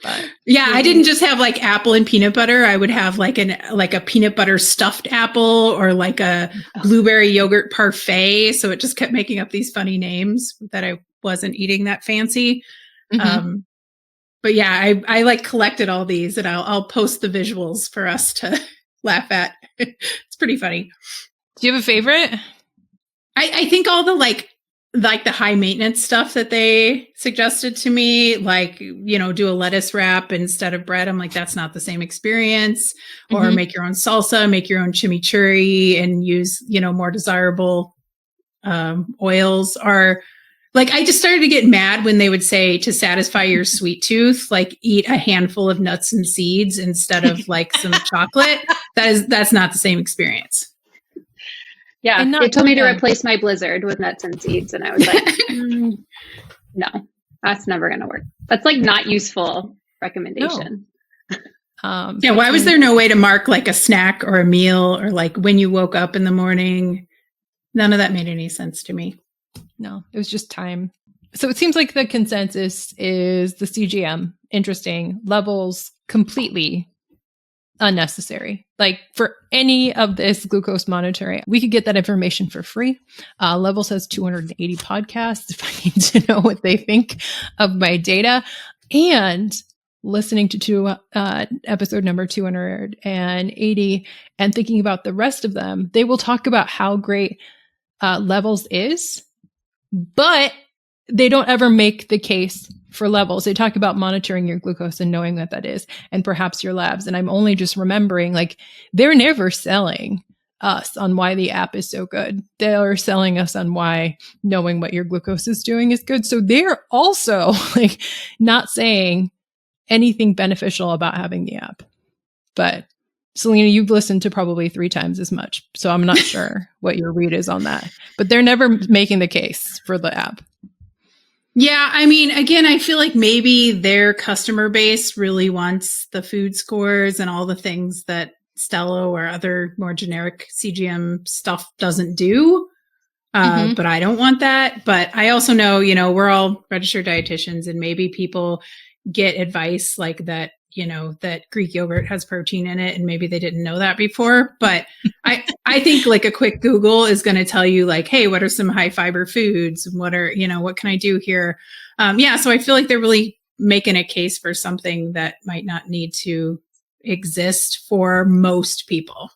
B: But
A: yeah, I didn't just have like apple and peanut butter. I would have like a peanut butter stuffed apple or like a blueberry yogurt parfait. So it just kept making up these funny names that I wasn't eating that fancy. But yeah, I like collected all these and I'll post the visuals for us to laugh at. It's pretty funny.
B: Do you have a favorite?
A: I think all the like the high maintenance stuff that they suggested to me, like, do a lettuce wrap instead of bread. I'm like, that's not the same experience. Or make your own salsa, make your own chimichurri and use, more desirable oils. Or like, I just started to get mad when they would say to satisfy your sweet tooth, like eat a handful of nuts and seeds instead of like some chocolate. That's not the same experience.
D: Yeah. They told me to replace my Blizzard with nuts and seeds. And I was like, no, that's never going to work. That's like not useful recommendation.
B: No.
A: Why was there no way to mark like a snack or a meal or like when you woke up in the morning? None of that made any sense to me.
B: No, it was just time. So it seems like the consensus is the CGM, interesting, levels completely unnecessary. Like for any of this glucose monitoring, we could get that information for free. Levels has 280 podcasts if I need to know what they think of my data. And listening to episode number 280 and thinking about the rest of them, they will talk about how great Levels is, but they don't ever make the case for Levels. They talk about monitoring your glucose and knowing what that is, and perhaps your labs. And I'm only just remembering, like, they're never selling us on why the app is so good. They're selling us on why knowing what your glucose is doing is good. So they're also like not saying anything beneficial about having the app. But Selena, you've listened to probably 3 times as much, so I'm not sure what your read is on that. But they're never making the case for the app.
A: Yeah, I mean, again, I feel like maybe their customer base really wants the food scores and all the things that Stello or other more generic CGM stuff doesn't do. But I don't want that. But I also know, we're all registered dietitians, and maybe people get advice like that, that Greek yogurt has protein in it, and maybe they didn't know that before. But I think like a quick Google is going to tell you like, hey, what are some high fiber foods? What can I do here? So I feel like they're really making a case for something that might not need to exist for most people.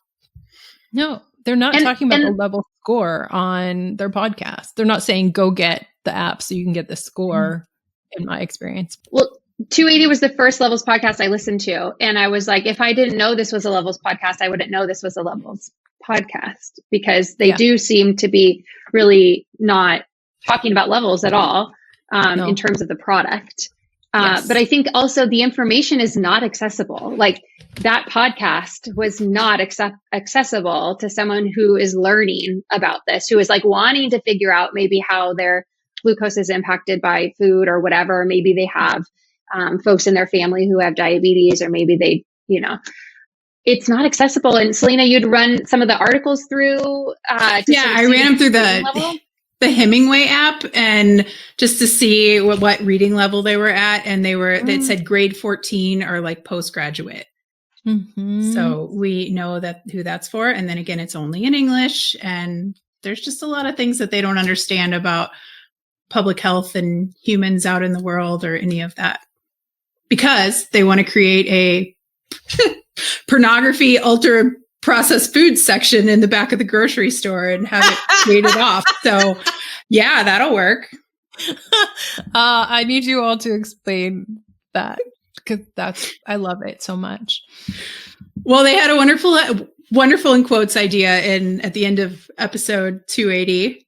B: No, they're not talking about the level score on their podcast. They're not saying go get the app so you can get the score, in my experience.
D: Well, 280 was the first Levels podcast I listened to. And I was like, if I didn't know this was a Levels podcast, I wouldn't know this was a Levels podcast, because they do seem to be really not talking about levels at all in terms of the product. But I think also the information is not accessible. Like that podcast was not accessible to someone who is learning about this, who is like wanting to figure out maybe how their glucose is impacted by food or whatever. Maybe they have folks in their family who have diabetes, or maybe they, it's not accessible. And Selena, you'd run some of the articles through.
A: I ran them through the Hemingway app, and just to see what reading level they were at. And it said grade 14 or like postgraduate. So we know who that's for. And then again, it's only in English, and there's just a lot of things that they don't understand about public health and humans out in the world or any of that, because they want to create a pornography, ultra processed food section in the back of the grocery store and have it graded off. So yeah, that'll work.
B: I need you all to explain that, because I love it so much.
A: Well, they had a wonderful in quotes idea at the end of episode 280.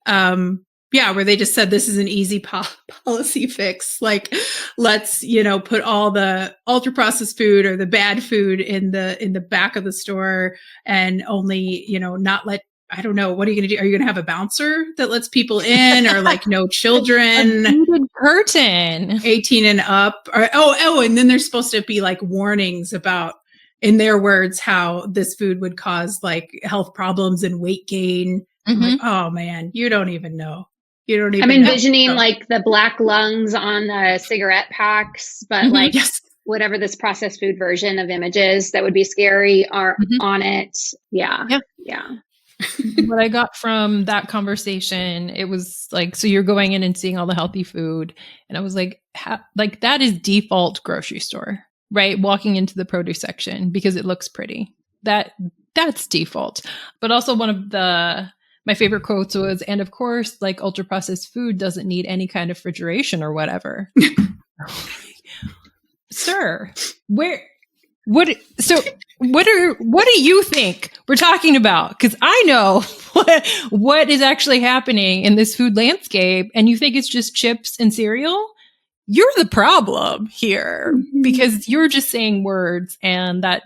A: Where they just said this is an easy policy fix. Like, let's, put all the ultra processed food or the bad food in the back of the store, and only, not let, I don't know, what are you going to do? Are you going to have a bouncer that lets people in, or like no children?
B: A beaded curtain.
A: 18 and up. And then there's supposed to be like warnings about, in their words, how this food would cause like health problems and weight gain. I'm like, oh man, you don't even know. I'm
D: envisioning like the black lungs on the cigarette packs, but whatever this processed food version of images that would be scary are on it. Yeah.
B: What I got from that conversation, it was like, so you're going in and seeing all the healthy food. And I was like, that is default grocery store, right? Walking into the produce section because it looks pretty. That's default. But also one of my favorite quotes was, and of course, like ultra processed food doesn't need any kind of refrigeration or whatever. Sir, what do you think we're talking about? Because I know what is actually happening in this food landscape, and you think it's just chips and cereal? You're the problem here, because you're just saying words and that,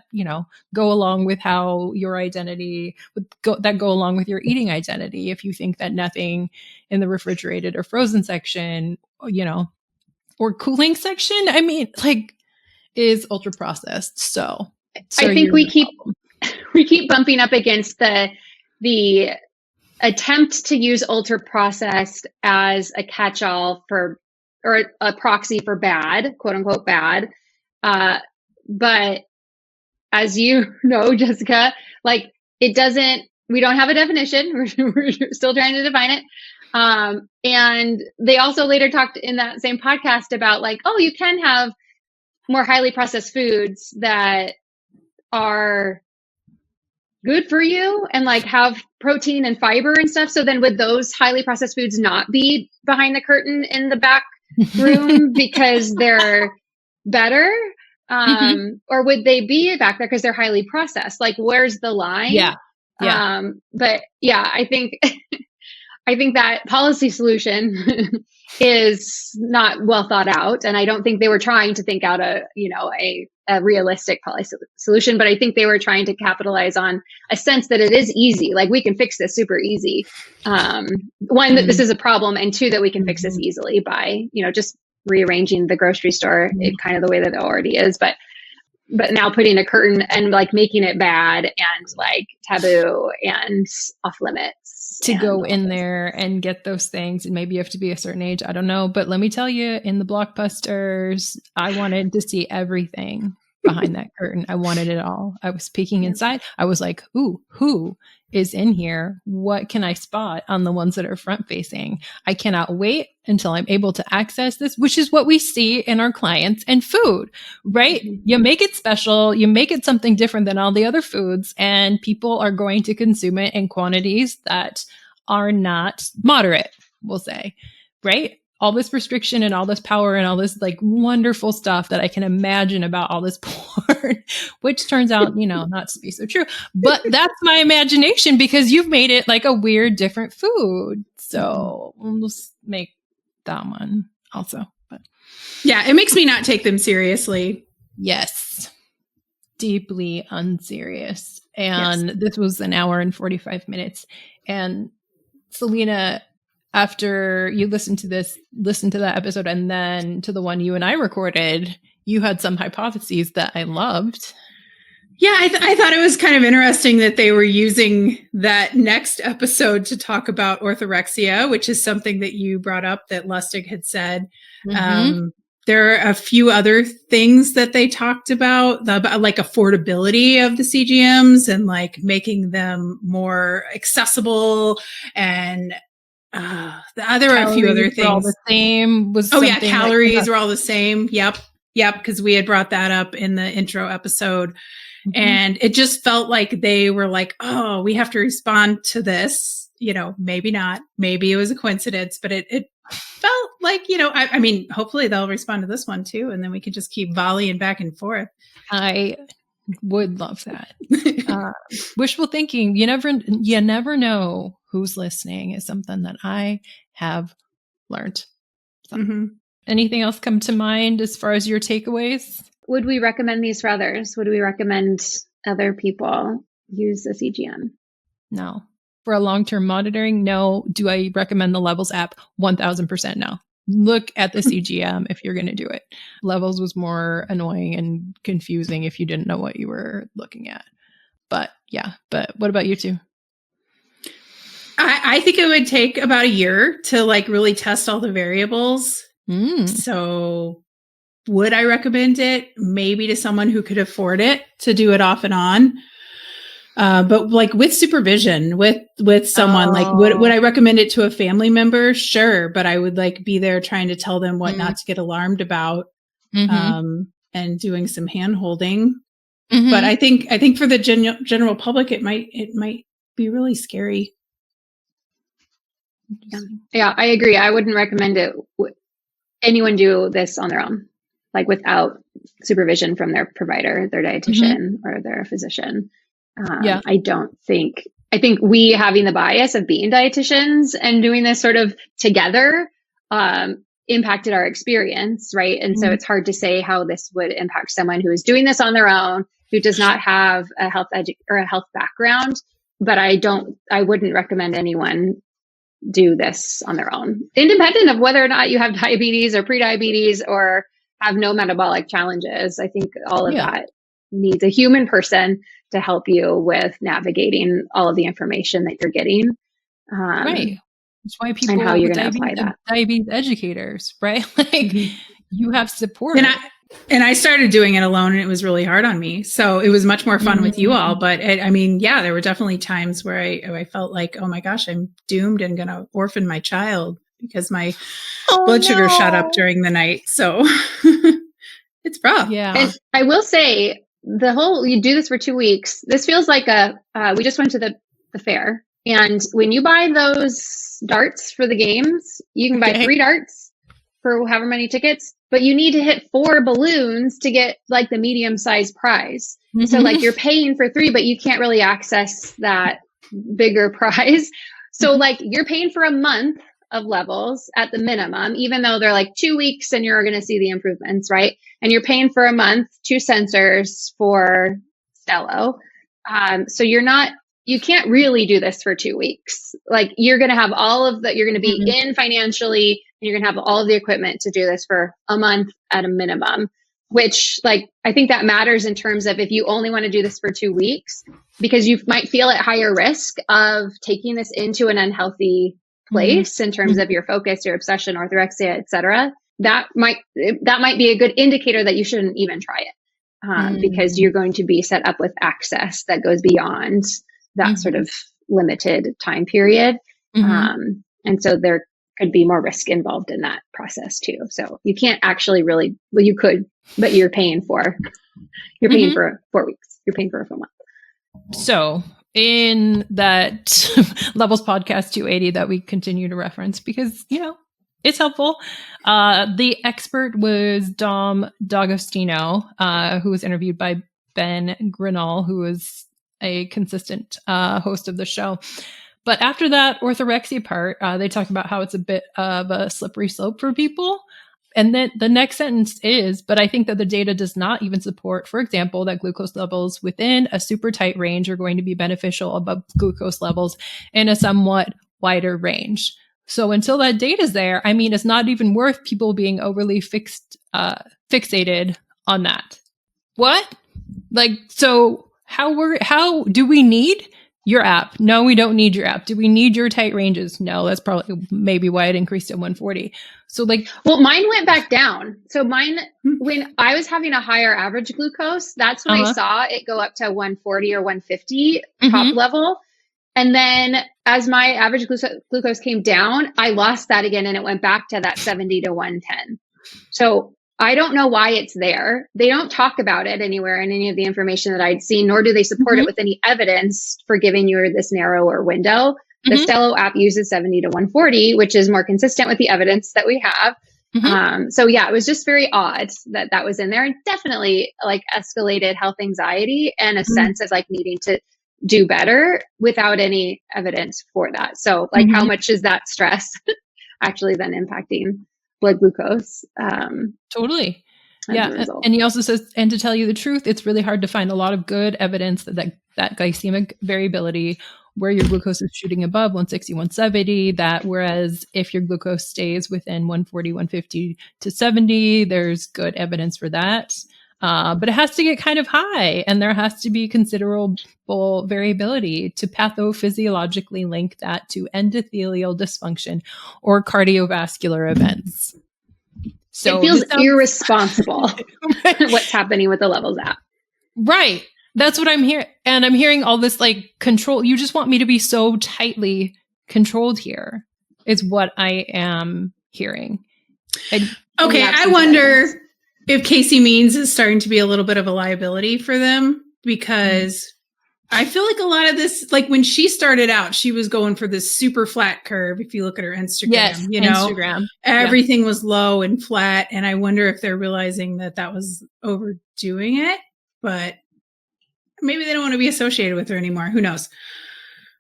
B: go along with how your identity go along with your eating identity. If you think that nothing in the refrigerated or frozen section, or cooling section, is ultra processed. So
D: I think we keep bumping up against the attempt to use ultra processed as a catch-all or a proxy for bad, quote unquote bad. But as you know, Jessica, like we don't have a definition. We're still trying to define it. And they also later talked in that same podcast about like, oh, you can have more highly processed foods that are good for you and like have protein and fiber and stuff. So then would those highly processed foods not be behind the curtain in the back room because they're better? Or would they be back there because they're highly processed? Like, where's the line?
B: Yeah.
D: But yeah, I think that policy solution is not well thought out. And I don't think they were trying to think out a a realistic policy solution. But I think they were trying to capitalize on a sense that it is easy. Like, we can fix this super easy. One, that this is a problem, and two, that we can fix this easily by, just rearranging the grocery store in kind of the way that it already is. But now putting a curtain and like making it bad and like taboo and off limits
B: to go in there and get those things. And maybe you have to be a certain age. I don't know. But let me tell you, in the Blockbusters, I wanted to see everything behind that curtain. I wanted it all. I was peeking inside. I was like, ooh, who is in here? What can I spot on the ones that are front facing? I cannot wait until I'm able to access this, which is what we see in our clients and food, right? You make it special, you make it something different than all the other foods, and people are going to consume it in quantities that are not moderate, we'll say, right? All this restriction and all this power and all this like wonderful stuff that I can imagine about all this porn, which turns out, not to be so true, but that's my imagination because you've made it like a weird, different food. So we'll just make that one also. But
A: yeah, it makes me not take them seriously.
B: Yes. Deeply unserious. And this was an hour and 45 minutes. And Selena, after you listen to that episode and then to the one you and I recorded, you had some hypotheses that I loved.
A: Yeah, I thought it was kind of interesting that they were using that next episode to talk about orthorexia, which is something that you brought up that Lustig had said. There are a few other things that they talked about like affordability of the CGMs and like making them more accessible, and there were a few other things.
B: All the same was
A: calories were all the same. Yep, because we had brought that up in the intro episode. And it just felt like they were like, oh, we have to respond to this. Maybe not. Maybe it was a coincidence, but it felt like, I mean, hopefully they'll respond to this one too. And then we can just keep volleying back and forth.
B: I would love that. Wishful thinking. You never know who's listening is something that I have learned. So, anything else come to mind as far as your takeaways?
D: Would we recommend these for others? Would we recommend other people use the CGM?
B: No. For a long-term monitoring, no. Do I recommend the Levels app? 1000% no. Look at the CGM if you're going to do it. Levels was more annoying and confusing if you didn't know what you were looking at. But what about you two?
A: I think it would take about a year to like really test all the variables. So would I recommend it? Maybe to someone who could afford it to do it off and on. But like with supervision, with someone, like would I recommend it to a family member? Sure. But I would like be there trying to tell them what not to get alarmed about, and doing some hand holding. But I think for the general public, it might be really scary.
D: Yeah, I agree. I wouldn't recommend it. Anyone do this on their own, like without supervision from their provider, their dietitian or their physician. I think we having the bias of being dietitians and doing this sort of together, impacted our experience. Right. And so it's hard to say how this would impact someone who is doing this on their own, who does not have a health or a health background. But I wouldn't recommend anyone do this on their own, independent of whether or not you have diabetes or prediabetes or have no metabolic challenges. I think all of that needs a human person to help you with navigating all of the information that you're getting.
B: Right. That's why people
D: and how you're going to apply that.
B: Diabetes educators, right? Like you have support.
A: And I started doing it alone and it was really hard on me. So it was much more fun with you all. But there were definitely times where I felt like, oh my gosh, I'm doomed and going to orphan my child because my blood sugar shot up during the night. So it's rough.
B: Yeah.
D: And I will say you do this for 2 weeks. This feels like we just went to the fair. And when you buy those darts for the games, you can buy 3 darts for however many tickets, but you need to hit 4 balloons to get like the medium sized prize. So like you're paying for 3, but you can't really access that bigger prize. So like you're paying for a month of levels at the minimum, even though they're like 2 weeks and you're going to see the improvements, right? And you're paying for a month, 2 sensors for Stello. So you can't really do this for 2 weeks. Like you're going to have you're going to be in financially, and you're going to have all of the equipment to do this for a month at a minimum, which like, I think that matters in terms of if you only want to do this for 2 weeks, because you might feel at higher risk of taking this into an unhealthy place in terms of your focus, your obsession, orthorexia, etc. That might be a good indicator that you shouldn't even try it, because you're going to be set up with access that goes beyond that sort of limited time period. And so there could be more risk involved in that process too. So you can't actually really, well, you could, but you're paying for 4 weeks. You're paying for a full month.
B: So in that Levels Podcast 280 that we continue to reference because, it's helpful. The expert was Dom D'Agostino, who was interviewed by Ben Grinnell, who was a consistent host of the show. But after that orthorexia part, they talk about how it's a bit of a slippery slope for people. And then the next sentence is, but I think that the data does not even support, for example, that glucose levels within a super tight range are going to be beneficial above glucose levels in a somewhat wider range. So until that data is there, I mean, it's not even worth people being overly fixated on that. What? Like, so how do we need your app? No, we don't need your app. Do we need your tight ranges? No, that's probably maybe why it increased to 140. So like,
D: well, mine went back down. So mine, when I was having a higher average glucose, that's when I saw it go up to 140 or 150 top level. And then as my average glucose came down, I lost that again and it went back to that 70 to 110. So I don't know why it's there. They don't talk about it anywhere in any of the information that I'd seen, nor do they support it with any evidence for giving you this narrower window. The Stello app uses 70 to 140, which is more consistent with the evidence that we have. So yeah, it was just very odd that was in there, and definitely like escalated health anxiety and a sense of like needing to do better without any evidence for that. So like how much is that stress actually then impacting blood glucose?
B: Totally. Yeah. And he also says, and to tell you the truth, it's really hard to find a lot of good evidence that glycemic variability where your glucose is shooting above 160, 170, that whereas if your glucose stays within 140, 150 to 70, there's good evidence for that. But it has to get kind of high, and there has to be considerable variability to pathophysiologically link that to endothelial dysfunction or cardiovascular events. So
D: it feels irresponsible what's happening with the Levels app.
B: Right. That's what I'm hearing. And I'm hearing all this like control. You just want me to be so tightly controlled here is what I am hearing.
A: Okay. I wonder if Casey Means is starting to be a little bit of a liability for them, because I feel like a lot of this, like when she started out, she was going for this super flat curve. If you look at her Instagram,
B: Instagram.
A: Everything was low and flat. And I wonder if they're realizing that was overdoing it, but maybe they don't want to be associated with her anymore. Who knows?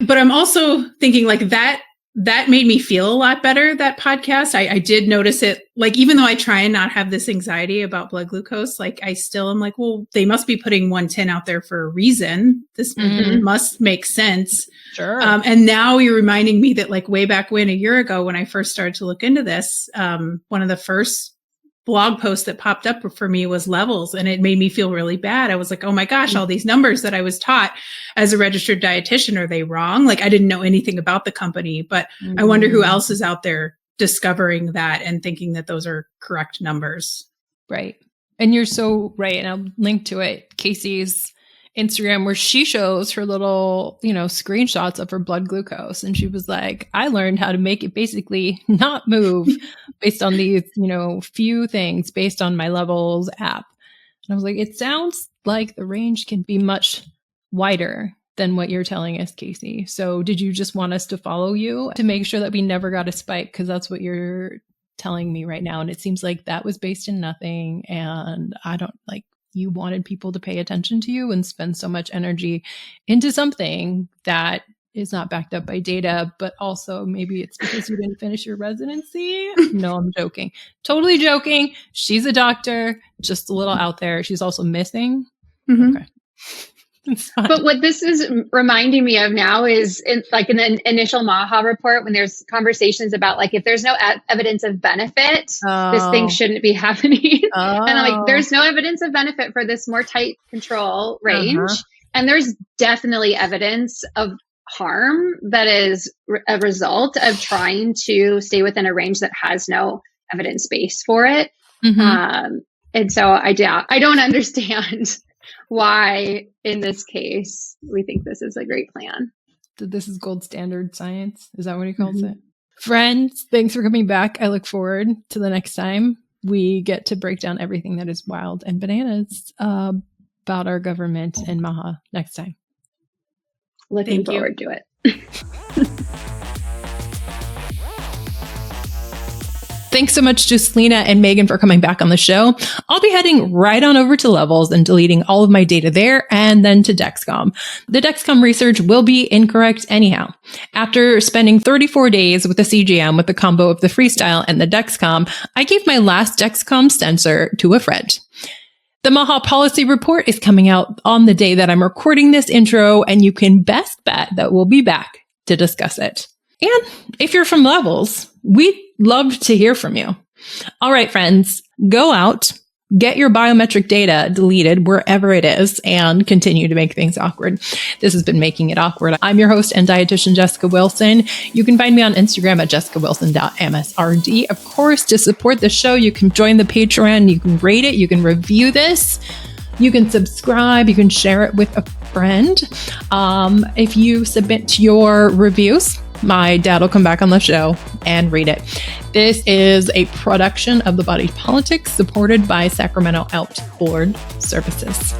A: But I'm also thinking like that made me feel a lot better, that podcast. I did notice it, like, even though I try and not have this anxiety about blood glucose, like I still am like, well, they must be putting 110 out there for a reason. This must make sense.
B: Sure.
A: And now you're reminding me that like way back when, a year ago, when I first started to look into this, one of the first blog post that popped up for me was Levels, and it made me feel really bad. I was like, oh my gosh, all these numbers that I was taught as a registered dietitian, are they wrong? Like I didn't know anything about the company, but I wonder who else is out there discovering that and thinking that those are correct numbers.
B: Right. And you're so right. And I'll link to it, Casey's Instagram, where she shows her little, screenshots of her blood glucose. And she was like, I learned how to make it basically not move based on these, few things based on my Levels app. And I was like, it sounds like the range can be much wider than what you're telling us, Casey. So did you just want us to follow you to make sure that we never got a spike? Because that's what you're telling me right now. And it seems like that was based in nothing. And I don't like, you wanted people to pay attention to you and spend so much energy into something that is not backed up by data, but also maybe it's because you didn't finish your residency. No, I'm joking. Totally joking. She's a doctor, just a little out there. She's also missing.
A: Mm-hmm.
B: Okay.
D: But what this is reminding me of now is in the initial MAHA report, when there's conversations about like, if there's no evidence of benefit, this thing shouldn't be happening. And I'm like, there's no evidence of benefit for this more tight control range. And there's definitely evidence of harm that is a result of trying to stay within a range that has no evidence base for it. And so I don't understand why in this case we think this is a great plan.
B: This is gold standard science. Is that what he calls it? Friends, thanks for coming back. I look forward to the next time we get to break down everything that is wild and bananas about our government and MAHA next time.
D: Looking forward to it.
B: Thanks so much to Selena and Meghan for coming back on the show. I'll be heading right on over to Levels and deleting all of my data there and then to Dexcom. The Dexcom research will be incorrect anyhow. After spending 34 days with the CGM with the combo of the Freestyle and the Dexcom, I gave my last Dexcom sensor to a friend. The MAHA policy report is coming out on the day that I'm recording this intro, and you can best bet that we'll be back to discuss it. And if you're from Levels, we'd love to hear from you. All right, friends, go out, get your biometric data deleted wherever it is, and continue to make things awkward. This has been Making It Awkward. I'm your host and dietitian, Jessica Wilson. You can find me on Instagram at jessicawilson.msrd. Of course, to support the show, you can join the Patreon, you can rate it, you can review this, you can subscribe, you can share it with a friend. If you submit your reviews, my dad will come back on the show and read it. This is a production of The Body Politics, supported by Sacramento Out Board Services.